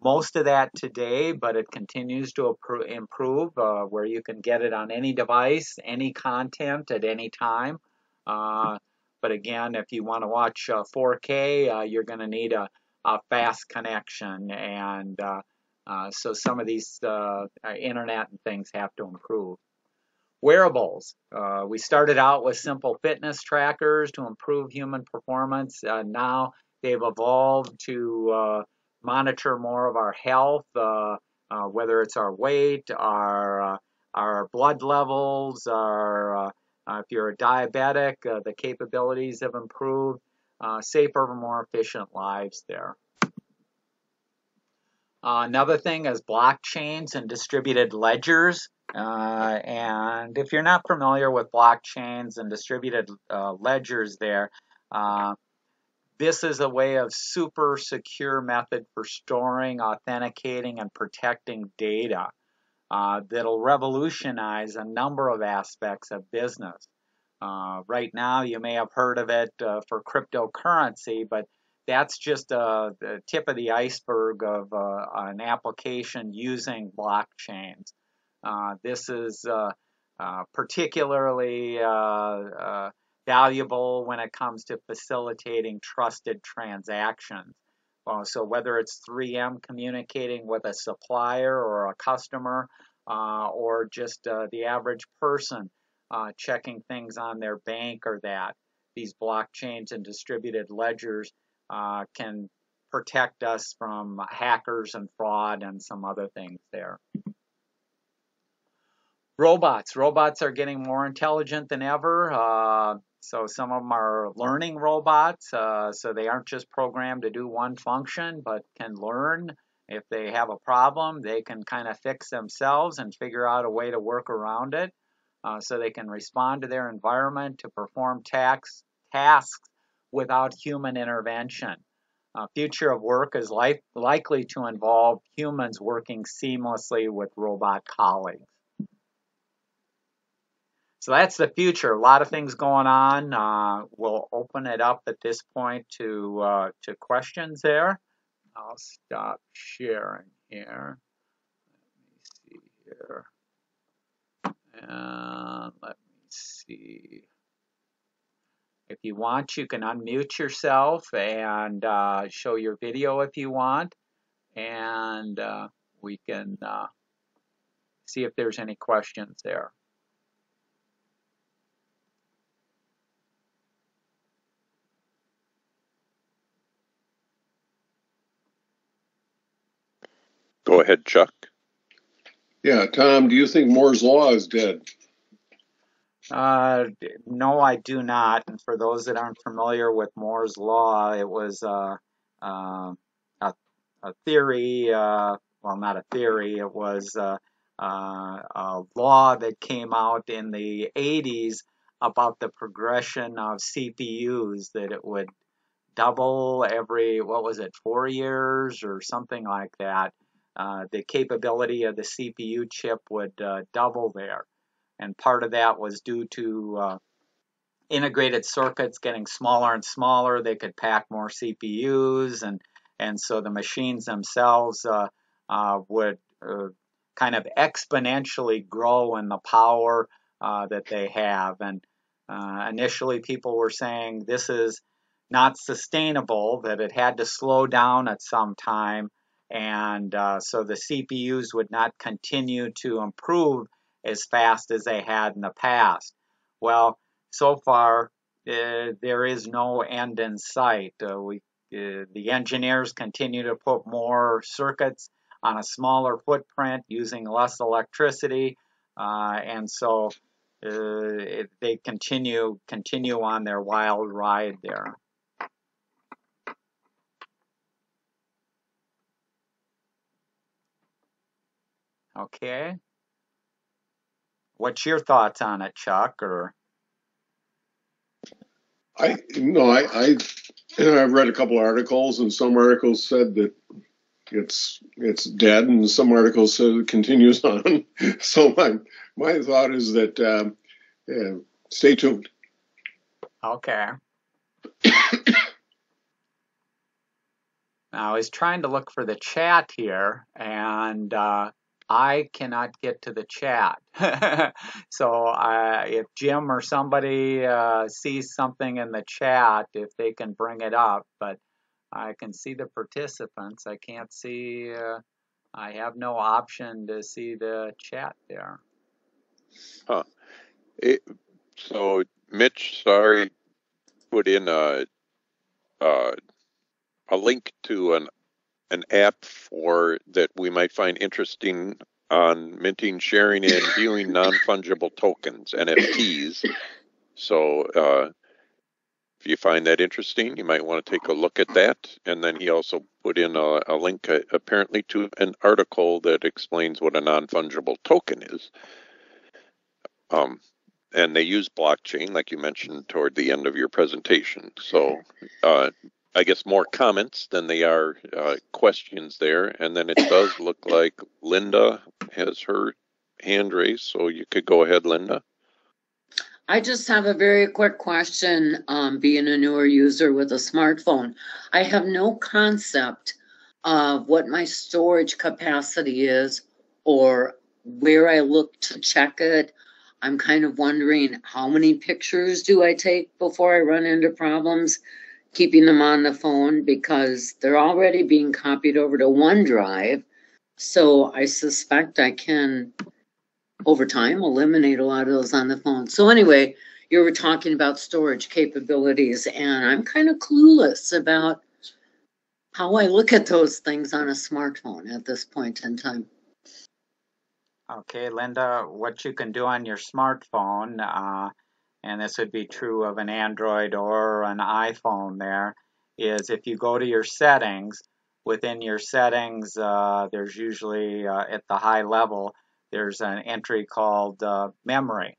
Speaker 1: most of that today, but it continues to improve where you can get it on any device, any content at any time. But again, if you want to watch 4K, you're going to need a fast connection, and so some of these internet and things have to improve. Wearables. We started out with simple fitness trackers to improve human performance. Now they've evolved to monitor more of our health, whether it's our weight, our blood levels, if you're a diabetic, the capabilities have improved. Safer, more efficient lives there. Another thing is blockchains and distributed ledgers. And if you're not familiar with blockchains and distributed ledgers there, this is a way of super secure method for storing, authenticating, and protecting data that'll revolutionize a number of aspects of business. Right now, you may have heard of it for cryptocurrency, but that's just the tip of the iceberg of an application using blockchains. This is particularly valuable when it comes to facilitating trusted transactions. So whether it's 3M communicating with a supplier or a customer, or just the average person checking things on their bank or that, these blockchains and distributed ledgers can protect us from hackers and fraud and some other things there. Robots are getting more intelligent than ever. So some of them are learning robots, so they aren't just programmed to do one function, but can learn. If they have a problem, they can kind of fix themselves and figure out a way to work around it. So they can respond to their environment to perform tasks without human intervention. Future of work is likely to involve humans working seamlessly with robot colleagues. So that's the future. A lot of things going on. We'll open it up at this point to questions there. I'll stop sharing here. Let me see here. And let me see. If you want, you can unmute yourself and show your video if you want. And we can see if there's any questions there.
Speaker 2: Go ahead, Chuck.
Speaker 3: Yeah, Tom, do you think Moore's Law is dead?
Speaker 1: No, I do not. And for those that aren't familiar with Moore's Law, it was a theory, well, not a theory, it was a law that came out in the 80s about the progression of CPUs, that it would double every, what was it, 4 years or something like that. The capability of the CPU chip would double there. And part of that was due to integrated circuits getting smaller and smaller. They could pack more CPUs, and so the machines themselves would kind of exponentially grow in the power that they have. And initially, people were saying this is not sustainable, that it had to slow down at some time, and so the CPUs would not continue to improve as fast as they had in the past. Well, so far, there is no end in sight. The engineers continue to put more circuits on a smaller footprint using less electricity, and so they continue on their wild ride there. Okay. What's your thoughts on it, Chuck? Or
Speaker 3: I've read a couple articles, and some articles said that it's dead, and some articles said it continues on. So my thought is that stay tuned.
Speaker 1: okay. Now, I was trying to look for the chat here, and I cannot get to the chat. So if Jim or somebody sees something in the chat, if they can bring it up, but I can see the participants. I can't see, I have no option to see the chat there.
Speaker 2: Huh. So Mitch, sorry, put in a link to an app for that we might find interesting on minting, sharing, and viewing non-fungible tokens, NFTs. So if you find that interesting, you might want to take a look at that. And then he also put in a link apparently to an article that explains what a non-fungible token is. And they use blockchain, like you mentioned toward the end of your presentation. So I guess more comments than they are questions there. And then it does look like Linda has her hand raised, so you could go ahead, Linda.
Speaker 4: I just have a very quick question, being a newer user with a smartphone. I have no concept of what my storage capacity is or where I look to check it. I'm kind of wondering, how many pictures do I take before I run into problems keeping them on the phone, because they're already being copied over to OneDrive. So I suspect I can, over time, eliminate a lot of those on the phone. So anyway, you were talking about storage capabilities, and I'm kind of clueless about how I look at those things on a smartphone at this point in time.
Speaker 1: Okay, Linda, what you can do on your smartphone, and this would be true of an Android or an iPhone there, is if you go to your settings, within your settings, there's usually at the high level, there's an entry called memory.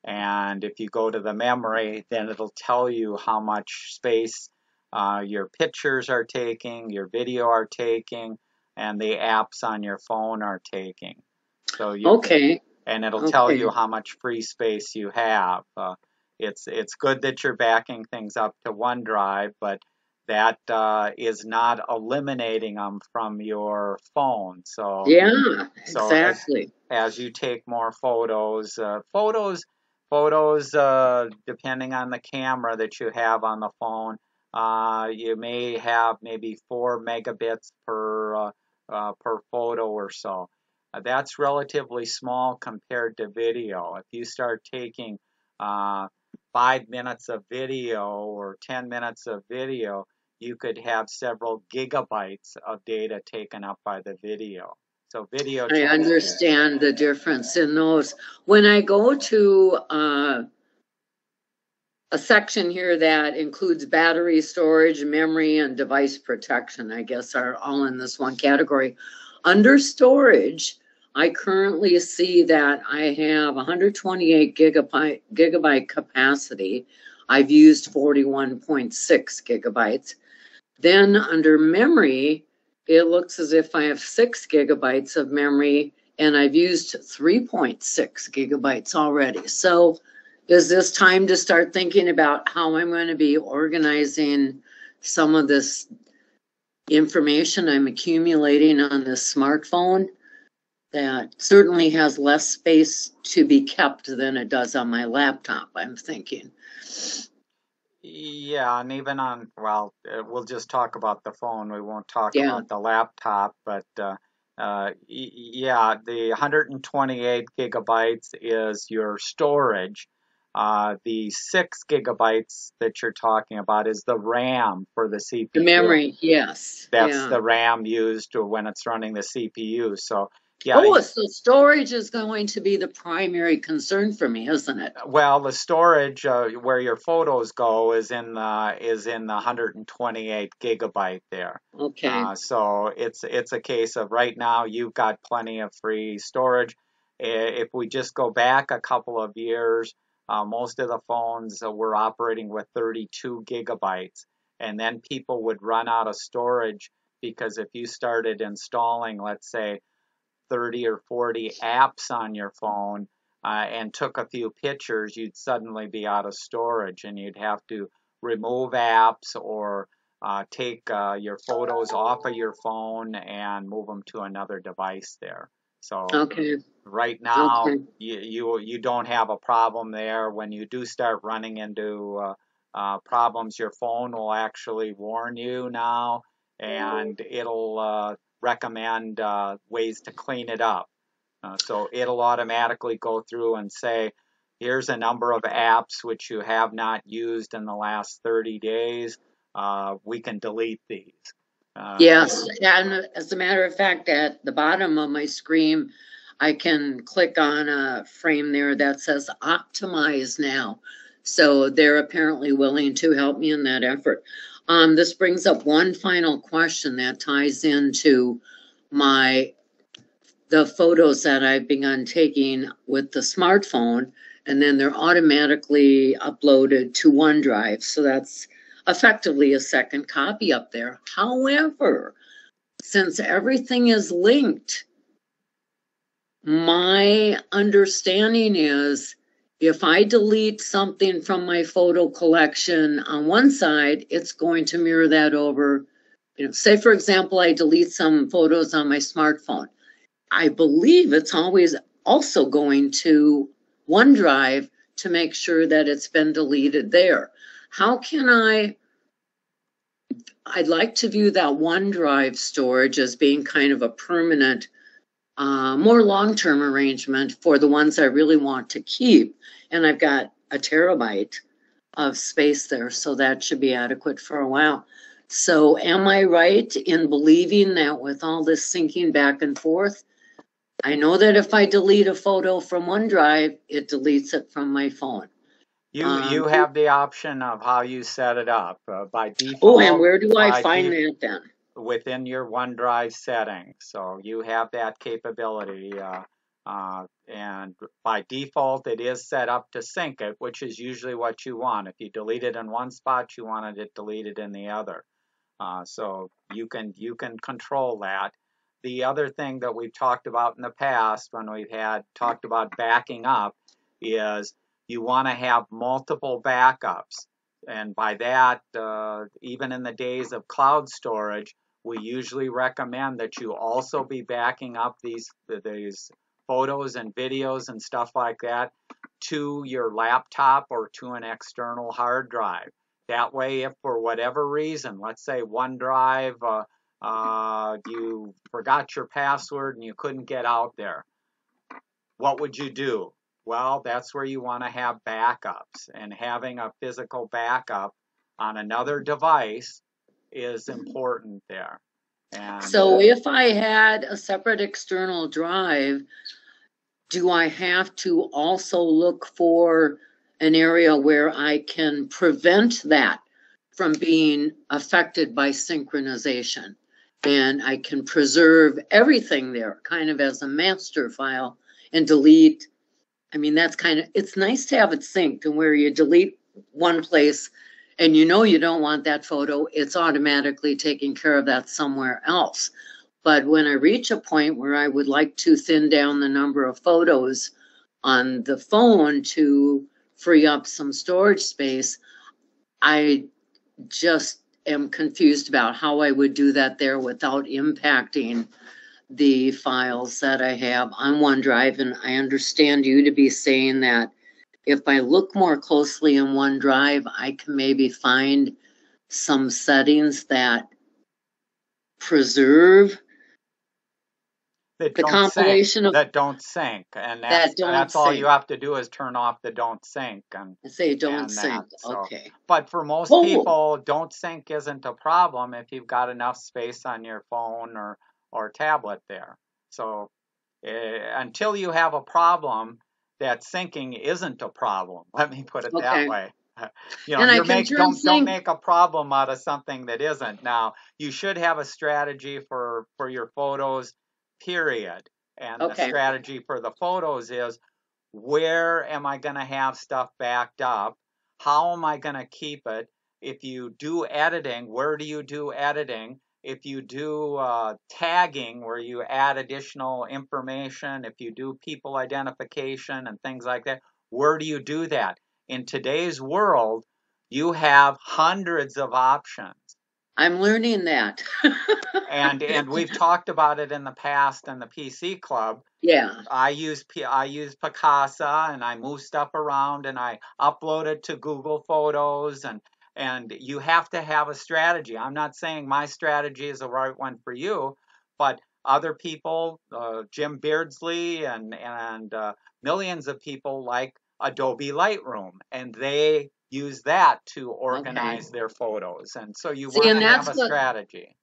Speaker 1: And if you go to the memory, then it'll tell you how much space your pictures are taking, your video are taking, and the apps on your phone are taking. So
Speaker 4: Okay.
Speaker 1: And it'll tell you how much free space you have. It's good that you're backing things up to OneDrive, but that is not eliminating them from your phone. So
Speaker 4: yeah, exactly.
Speaker 1: As you take more photos, depending on the camera that you have on the phone, you may have maybe 4 megabits per photo or so. That's relatively small compared to video. If you start taking 5 minutes of video or 10 minutes of video, you could have several gigabytes of data taken up by the video. So video.
Speaker 4: I understand the difference in those. When I go to a section here that includes battery storage, memory, and device protection, I guess are all in this one category. Under storage, I currently see that I have 128 gigabyte capacity. I've used 41.6 gigabytes. Then under memory, it looks as if I have 6 gigabytes of memory, and I've used 3.6 gigabytes already. So is this time to start thinking about how I'm going to be organizing some of this information I'm accumulating on this smartphone that certainly has less space to be kept than it does on my laptop, I'm thinking.
Speaker 1: Yeah, and even on, well, we'll just talk about the phone. We won't talk about the laptop, but yeah, the 128 gigabytes is your storage. The 6 gigabytes that you're talking about is the RAM for the CPU.
Speaker 4: The memory, yes.
Speaker 1: That's the RAM used when it's running the CPU. So, yeah.
Speaker 4: Oh, so storage is going to be the primary concern for me, isn't it?
Speaker 1: Well, the storage where your photos go is in the 128 gigabyte there.
Speaker 4: Okay.
Speaker 1: So it's a case of right now you've got plenty of free storage. If we just go back a couple of years, most of the phones were operating with 32 gigabytes, and then people would run out of storage because if you started installing, let's say, 30 or 40 apps on your phone and took a few pictures, you'd suddenly be out of storage, and you'd have to remove apps or take your photos off of your phone and move them to another device there. So right now, you don't have a problem there. When you do start running into problems, your phone will actually warn you now, and it'll recommend ways to clean it up. So it'll automatically go through and say, here's a number of apps which you have not used in the last 30 days. We can delete these.
Speaker 4: Yes, and as a matter of fact, at the bottom of my screen, I can click on a frame there that says optimize now. So they're apparently willing to help me in that effort. This brings up one final question that ties into the photos that I've begun taking with the smartphone, and then they're automatically uploaded to OneDrive. So that's effectively a second copy up there. However, since everything is linked, my understanding is if I delete something from my photo collection on one side, it's going to mirror that over. Say, for example, I delete some photos on my smartphone. I believe it's always also going to OneDrive to make sure that it's been deleted there. How can I'd like to view that OneDrive storage as being kind of a permanent, more long-term arrangement for the ones I really want to keep. And I've got a terabyte of space there, so that should be adequate for a while. So am I right in believing that with all this syncing back and forth, I know that if I delete a photo from OneDrive, it deletes it from my phone?
Speaker 1: You have the option of how you set it up by default.
Speaker 4: Oh, and where do I find that then?
Speaker 1: Within your OneDrive settings. So you have that capability. And by default, it is set up to sync it, which is usually what you want. If you delete it in one spot, you wanted it deleted in the other. So you can control that. The other thing that we've talked about in the past when we've talked about backing up is you want to have multiple backups. And by that, even in the days of cloud storage, we usually recommend that you also be backing up these photos and videos and stuff like that to your laptop or to an external hard drive. That way, if for whatever reason, let's say OneDrive you forgot your password and you couldn't get out there. What would you do? Well, that's where you want to have backups, and having a physical backup on another device is important there. And
Speaker 4: So if I had a separate external drive, do I have to also look for an area where I can prevent that from being affected by synchronization? And I can preserve everything there kind of as a master file and delete. I mean, that's kind of, it's nice to have it synced, and where you delete one place and you know you don't want that photo, it's automatically taking care of that somewhere else. But when I reach a point where I would like to thin down the number of photos on the phone to free up some storage space, I just am confused about how I would do that there without impacting the files that I have on OneDrive. And I understand you to be saying that if I look more closely in OneDrive, I can maybe find some settings that preserve
Speaker 1: that
Speaker 4: the
Speaker 1: don't
Speaker 4: compilation
Speaker 1: sync,
Speaker 4: of
Speaker 1: that don't sync, and
Speaker 4: that don't
Speaker 1: that's all
Speaker 4: sync.
Speaker 1: you have to do is turn off the don't sync, and
Speaker 4: Say don't
Speaker 1: and
Speaker 4: sync.
Speaker 1: that. So,
Speaker 4: Okay.
Speaker 1: but for most
Speaker 4: Oh,
Speaker 1: people, don't sync isn't a problem if you've got enough space on your phone or tablet there. So until you have a problem, that syncing isn't a problem. Let me put it that
Speaker 4: okay.
Speaker 1: way. You know,
Speaker 4: And I can turn
Speaker 1: don't
Speaker 4: sync.
Speaker 1: make a problem out of something that isn't. Now, you should have a strategy for your photos, period. And the
Speaker 4: Okay.
Speaker 1: strategy for the photos is, where am I going to have stuff backed up? How am I going to keep it? If you do editing, where do you do editing? If you do tagging, where you add additional information, if you do people identification and things like that, where do you do that? In today's world, you have hundreds of options.
Speaker 4: I'm learning that.
Speaker 1: And we've talked about it in the past in the PC Club.
Speaker 4: Yeah.
Speaker 1: I use Picasa, and I move stuff around, and I upload it to Google Photos, and you have to have a strategy. I'm not saying my strategy is the right one for you, but other people, Jim Beardsley and millions of people like Adobe Lightroom, and they use that to organize their photos. And so you
Speaker 4: See,
Speaker 1: want
Speaker 4: and
Speaker 1: to have a strategy.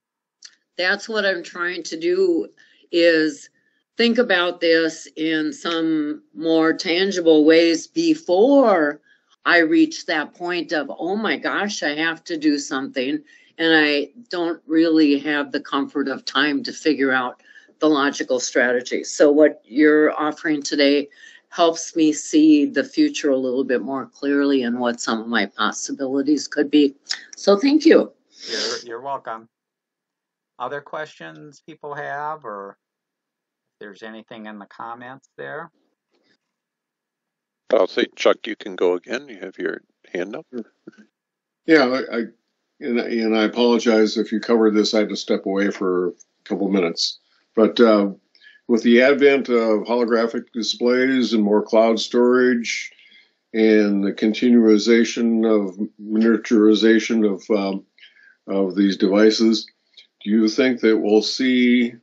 Speaker 4: that's what I'm trying to do, is think about this in some more tangible ways before I reach that point of, oh my gosh, I have to do something. And I don't really have the comfort of time to figure out the logical strategy. So what you're offering today helps me see the future a little bit more clearly and what some of my possibilities could be. So thank you.
Speaker 1: You're welcome. Other questions people have, or if there's anything in the comments there?
Speaker 2: I'll say, Chuck, you can go again. You have your hand up.
Speaker 3: Yeah, I apologize if you covered this. I had to step away for a couple of minutes. But with the advent of holographic displays and more cloud storage and the continuation of miniaturization of these devices, do you think that we'll see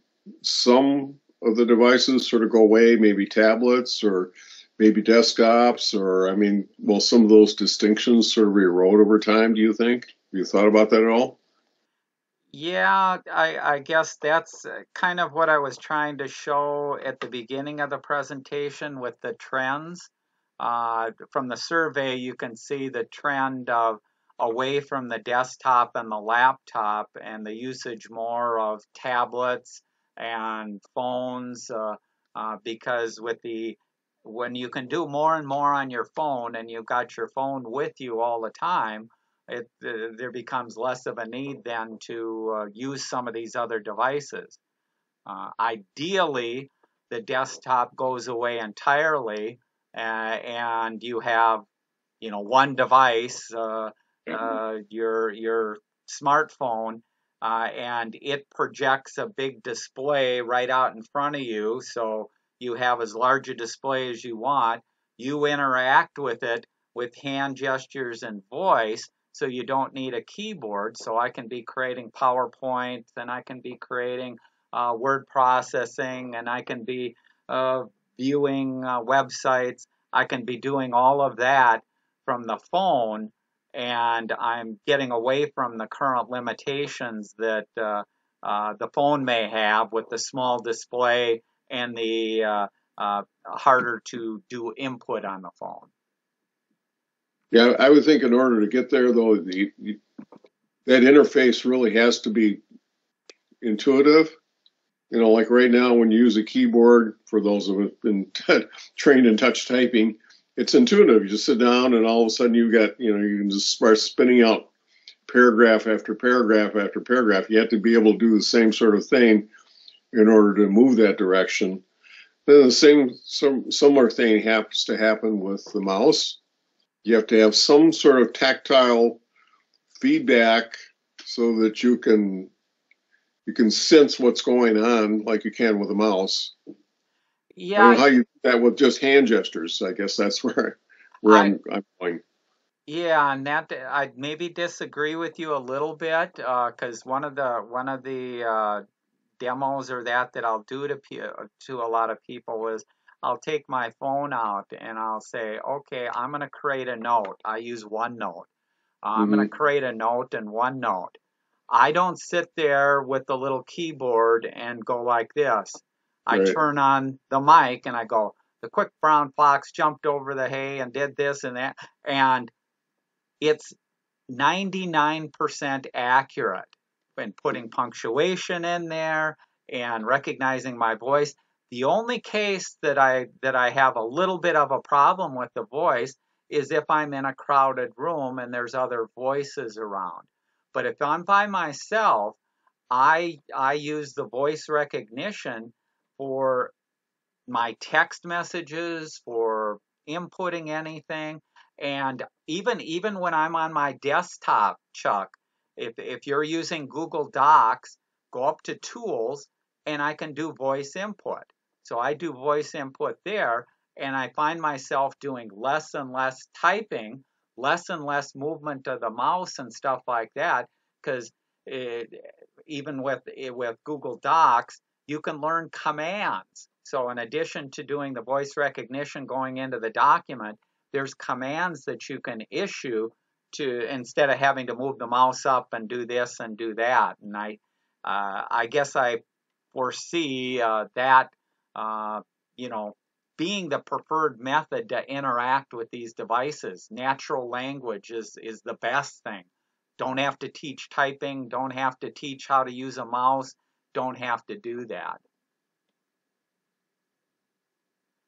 Speaker 3: some of the devices sort of go away, maybe tablets or maybe desktops, or, I mean, will some of those distinctions sort of erode over time, do you think? Have you thought about that at all?
Speaker 1: Yeah, I guess that's kind of what I was trying to show at the beginning of the presentation with the trends. From the survey, you can see the trend of away from the desktop and the laptop, and the usage more of tablets and phones, because when you can do more and more on your phone, and you've got your phone with you all the time, there becomes less of a need then to use some of these other devices. Ideally, the desktop goes away entirely, and you have, one device, your smartphone, and it projects a big display right out in front of you, so you have as large a display as you want. You interact with it with hand gestures and voice, so you don't need a keyboard. So I can be creating PowerPoint, and I can be creating word processing, and I can be viewing websites. I can be doing all of that from the phone, and I'm getting away from the current limitations that the phone may have with the small display and the harder to do input on the phone.
Speaker 3: Yeah, I would think in order to get there, though, that interface really has to be intuitive. You know, like right now, when you use a keyboard, for those who have been trained in touch typing, it's intuitive. You just sit down, and all of a sudden you can just start spinning out paragraph after paragraph after paragraph. You have to be able to do the same sort of thing in order to move that direction. Then the similar thing happens to happen with the mouse. You have to have some sort of tactile feedback so that you can sense what's going on like you can with a mouse.
Speaker 1: Yeah,
Speaker 3: I don't know how you do that with just hand gestures. I guess that's where I'm going.
Speaker 1: Yeah, and that I maybe disagree with you a little bit, because one of the demos or that I'll do to a lot of people is I'll take my phone out and I'll say, okay, I'm going to create a note. I use OneNote. I'm going to create a note in OneNote. I don't sit there with the little keyboard and go like this. I
Speaker 3: Right.
Speaker 1: turn on the mic and I go, the quick brown fox jumped over the hay and did this and that, and it's 99% accurate in putting punctuation in there and recognizing my voice. The only case that I have a little bit of a problem with the voice is if I'm in a crowded room and there's other voices around. But if I'm by myself, I use the voice recognition for my text messages, for inputting anything. And even when I'm on my desktop, Chuck, if you're using Google Docs, go up to Tools and I can do voice input. So I do voice input there, and I find myself doing less and less typing, less and less movement of the mouse and stuff like that, because even with Google Docs, you can learn commands. So in addition to doing the voice recognition going into the document, there's commands that you can issue to, instead of having to move the mouse up and do this and do that. And I guess I foresee that being the preferred method to interact with these devices. Natural language is the best thing. Don't have to teach typing. Don't have to teach how to use a mouse. Don't have to do that.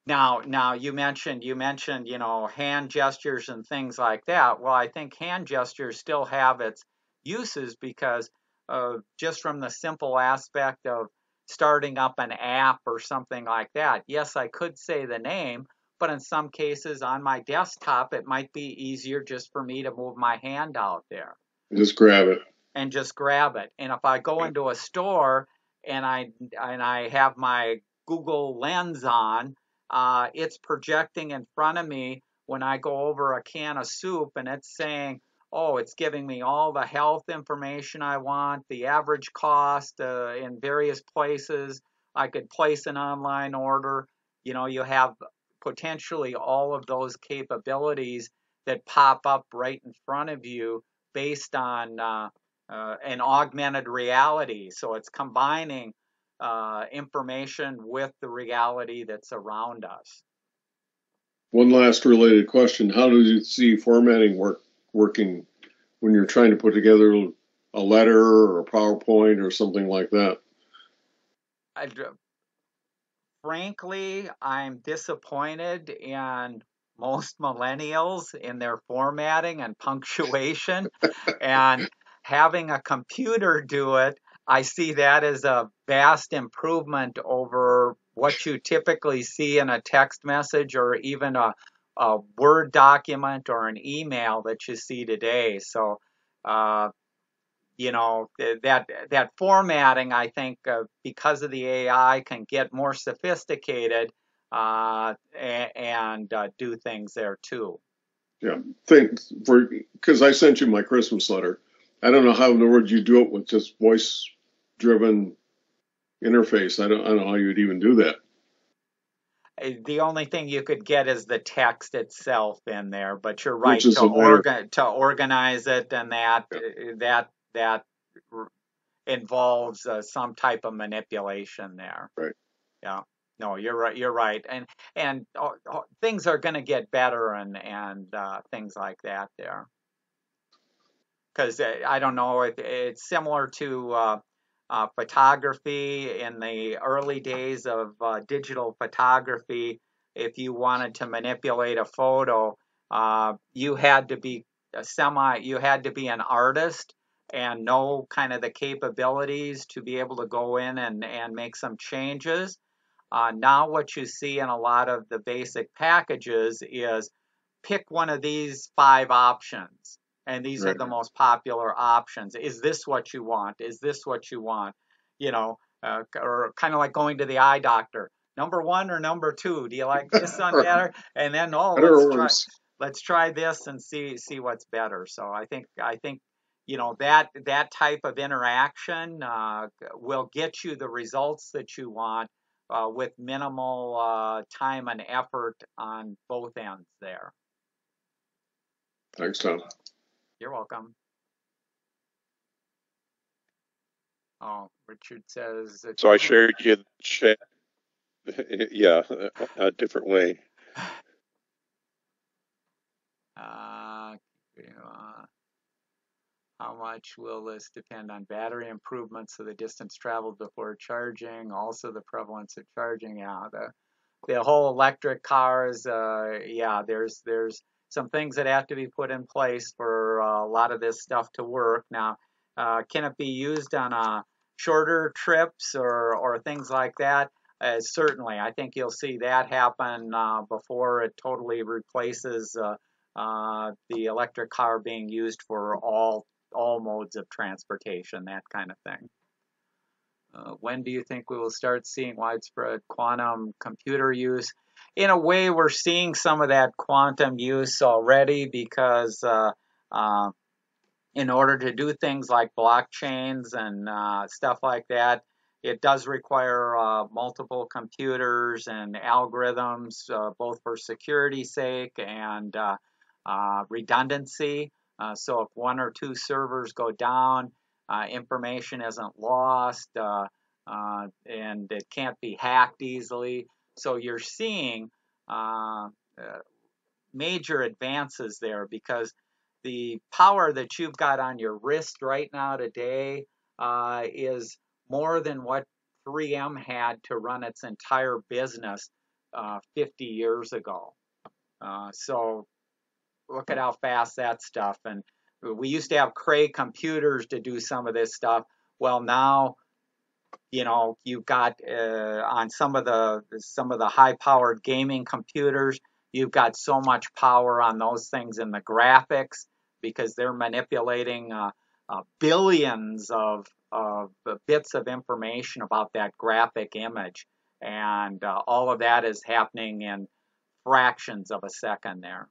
Speaker 1: Now you mentioned hand gestures and things like that. Well, I think hand gestures still have its uses because just from the simple aspect of starting up an app or something like that. Yes, I could say the name, but in some cases on my desktop, it might be easier just for me to move my hand out there.
Speaker 3: Just grab it.
Speaker 1: And just grab it. And if I go into a store and I have my Google Lens on, it's projecting in front of me when I go over a can of soup, and it's saying, oh, it's giving me all the health information I want, the average cost in various places. I could place an online order. You have potentially all of those capabilities that pop up right in front of you based on an augmented reality. So it's combining information with the reality that's around us.
Speaker 3: One last related question. How do you see formatting working when you're trying to put together a letter or a PowerPoint or something like that?
Speaker 1: Frankly, I'm disappointed in most millennials in their formatting and punctuation, and having a computer do it, I see that as a vast improvement over what you typically see in a text message or even a Word document or an email that you see today. So, that formatting, I think, because of the AI, can get more sophisticated and do things there too.
Speaker 3: Yeah. Because I sent you my Christmas letter. I don't know how in the world you do it with just voice-driven interface. I don't know how you'd even do that.
Speaker 1: The only thing you could get is the text itself in there, but you're right,
Speaker 3: Which is a minor.
Speaker 1: to organize it, and that involves some type of manipulation there.
Speaker 3: Right.
Speaker 1: Yeah. No, you're right. You're right. And things are going to get better and things like that there. Because I don't know, it's similar to photography in the early days of digital photography. If you wanted to manipulate a photo, you had to be you had to be an artist and know kind of the capabilities to be able to go in and make some changes. Now what you see in a lot of the basic packages is pick one of these 5 options, and these are
Speaker 3: Right.
Speaker 1: the most popular options. Is this what you want? Is this what you want? Or kind of like going to the eye doctor. Number 1 or number 2? Do you like this one better? And then,
Speaker 3: Better or worse.
Speaker 1: let's try this and see what's better. So I think that type of interaction will get you the results that you want with minimal time and effort on both ends there.
Speaker 3: Thanks, Tom.
Speaker 1: You're welcome. Oh, Richard says.
Speaker 2: So I shared you the chat. Yeah, a different way.
Speaker 1: How much will this depend on battery improvements of the distance traveled before charging? Also the prevalence of charging. Yeah, the whole electric cars. Yeah, there's some things that have to be put in place for a lot of this stuff to work. Now, can it be used on shorter trips or things like that? Certainly, I think you'll see that happen before it totally replaces the electric car being used for all modes of transportation, that kind of thing. When do you think we will start seeing widespread quantum computer use? In a way, we're seeing some of that quantum use already because in order to do things like blockchains and stuff like that, it does require multiple computers and algorithms, both for security's sake and redundancy. So if 1 or 2 servers go down, information isn't lost and it can't be hacked easily. So you're seeing major advances there because the power that you've got on your wrist right now today is more than what 3M had to run its entire business 50 years ago. So look at how fast that stuff. And we used to have Cray computers to do some of this stuff. Well, now, you've got on some of the high-powered gaming computers, you've got so much power on those things in the graphics because they're manipulating billions of bits of information about that graphic image, and all of that is happening in fractions of a second there.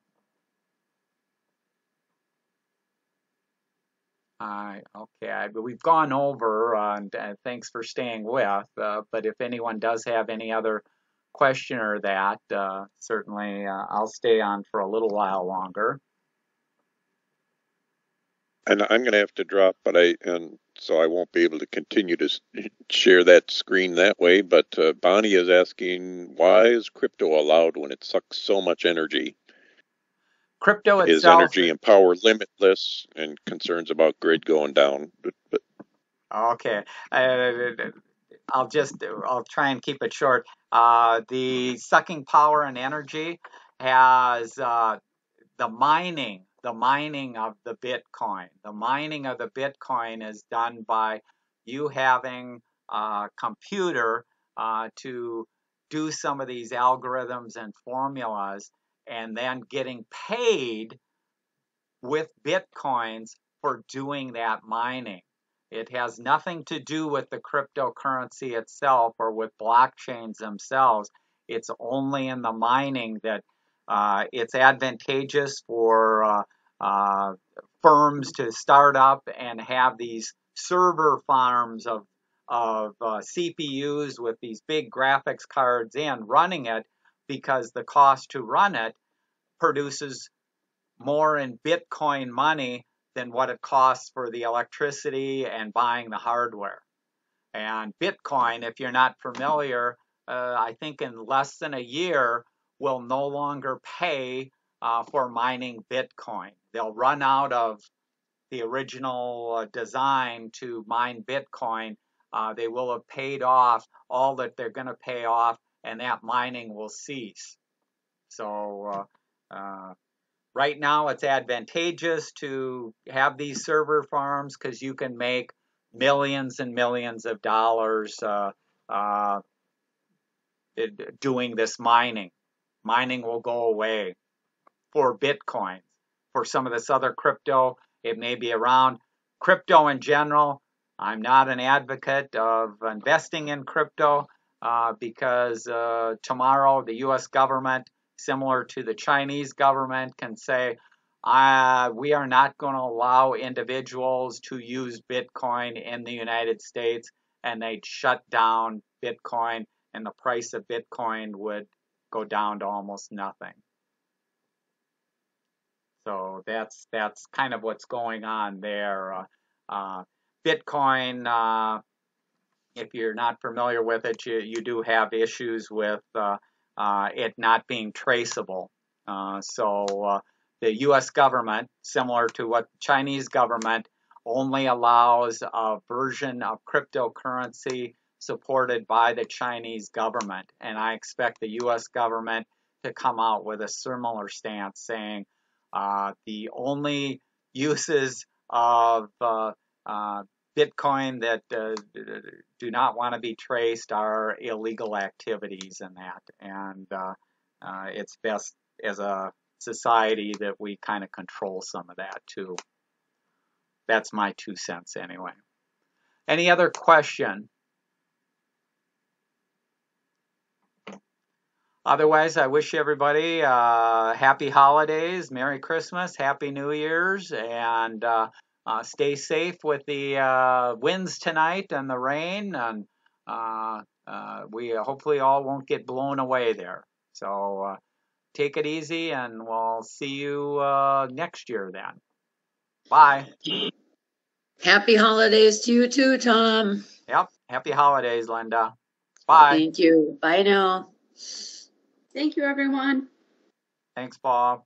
Speaker 1: Okay, we've gone over, and thanks for staying with. But if anyone does have any other question or that, certainly I'll stay on for a little while longer.
Speaker 2: And I'm going to have to drop, so I won't be able to continue to share that screen that way. But Bonnie is asking, why is crypto allowed when it sucks so much energy?
Speaker 1: Crypto itself
Speaker 2: is energy and power limitless, and concerns about grid going down. But
Speaker 1: okay, I'll try and keep it short. The sucking power and energy has the mining of the Bitcoin. The mining of the Bitcoin is done by you having a computer to do some of these algorithms and formulas, and then getting paid with Bitcoins for doing that mining. It has nothing to do with the cryptocurrency itself or with blockchains themselves. It's only in the mining that It's advantageous for firms to start up and have these server farms of CPUs with these big graphics cards in running it, because the cost to run it produces more in Bitcoin money than what it costs for the electricity and buying the hardware. And Bitcoin, if you're not familiar, I think in less than a year will no longer pay for mining Bitcoin. They'll run out of the original design to mine Bitcoin. They will have paid off all that they're going to pay off, and that mining will cease. So right now it's advantageous to have these server farms because you can make millions and millions of dollars doing this mining. Mining will go away for Bitcoin. For some of this other crypto, it may be around. Crypto in general, I'm not an advocate of investing in crypto because tomorrow the US government, similar to the Chinese government, can say, we are not going to allow individuals to use Bitcoin in the United States, and they'd shut down Bitcoin, and the price of Bitcoin would go down to almost nothing. So that's kind of what's going on there. Bitcoin, if you're not familiar with it, you do have issues with it not being traceable. So the U.S. government, similar to what the Chinese government, only allows a version of cryptocurrency supported by the Chinese government. And I expect the U.S. government to come out with a similar stance saying the only uses of Bitcoin that do not want to be traced are illegal activities in that. And it's best as a society that we kind of control some of that too. That's my 2 cents anyway. Any other question? Otherwise, I wish everybody happy holidays, Merry Christmas, Happy New Year's, and stay safe with the winds tonight and the rain, and we hopefully all won't get blown away there. So take it easy, and we'll see you next year then. Bye.
Speaker 4: Happy holidays to you too, Tom.
Speaker 1: Yep. Happy holidays, Linda. Bye.
Speaker 4: Thank you. Bye now.
Speaker 5: Thank you, everyone.
Speaker 1: Thanks, Bob.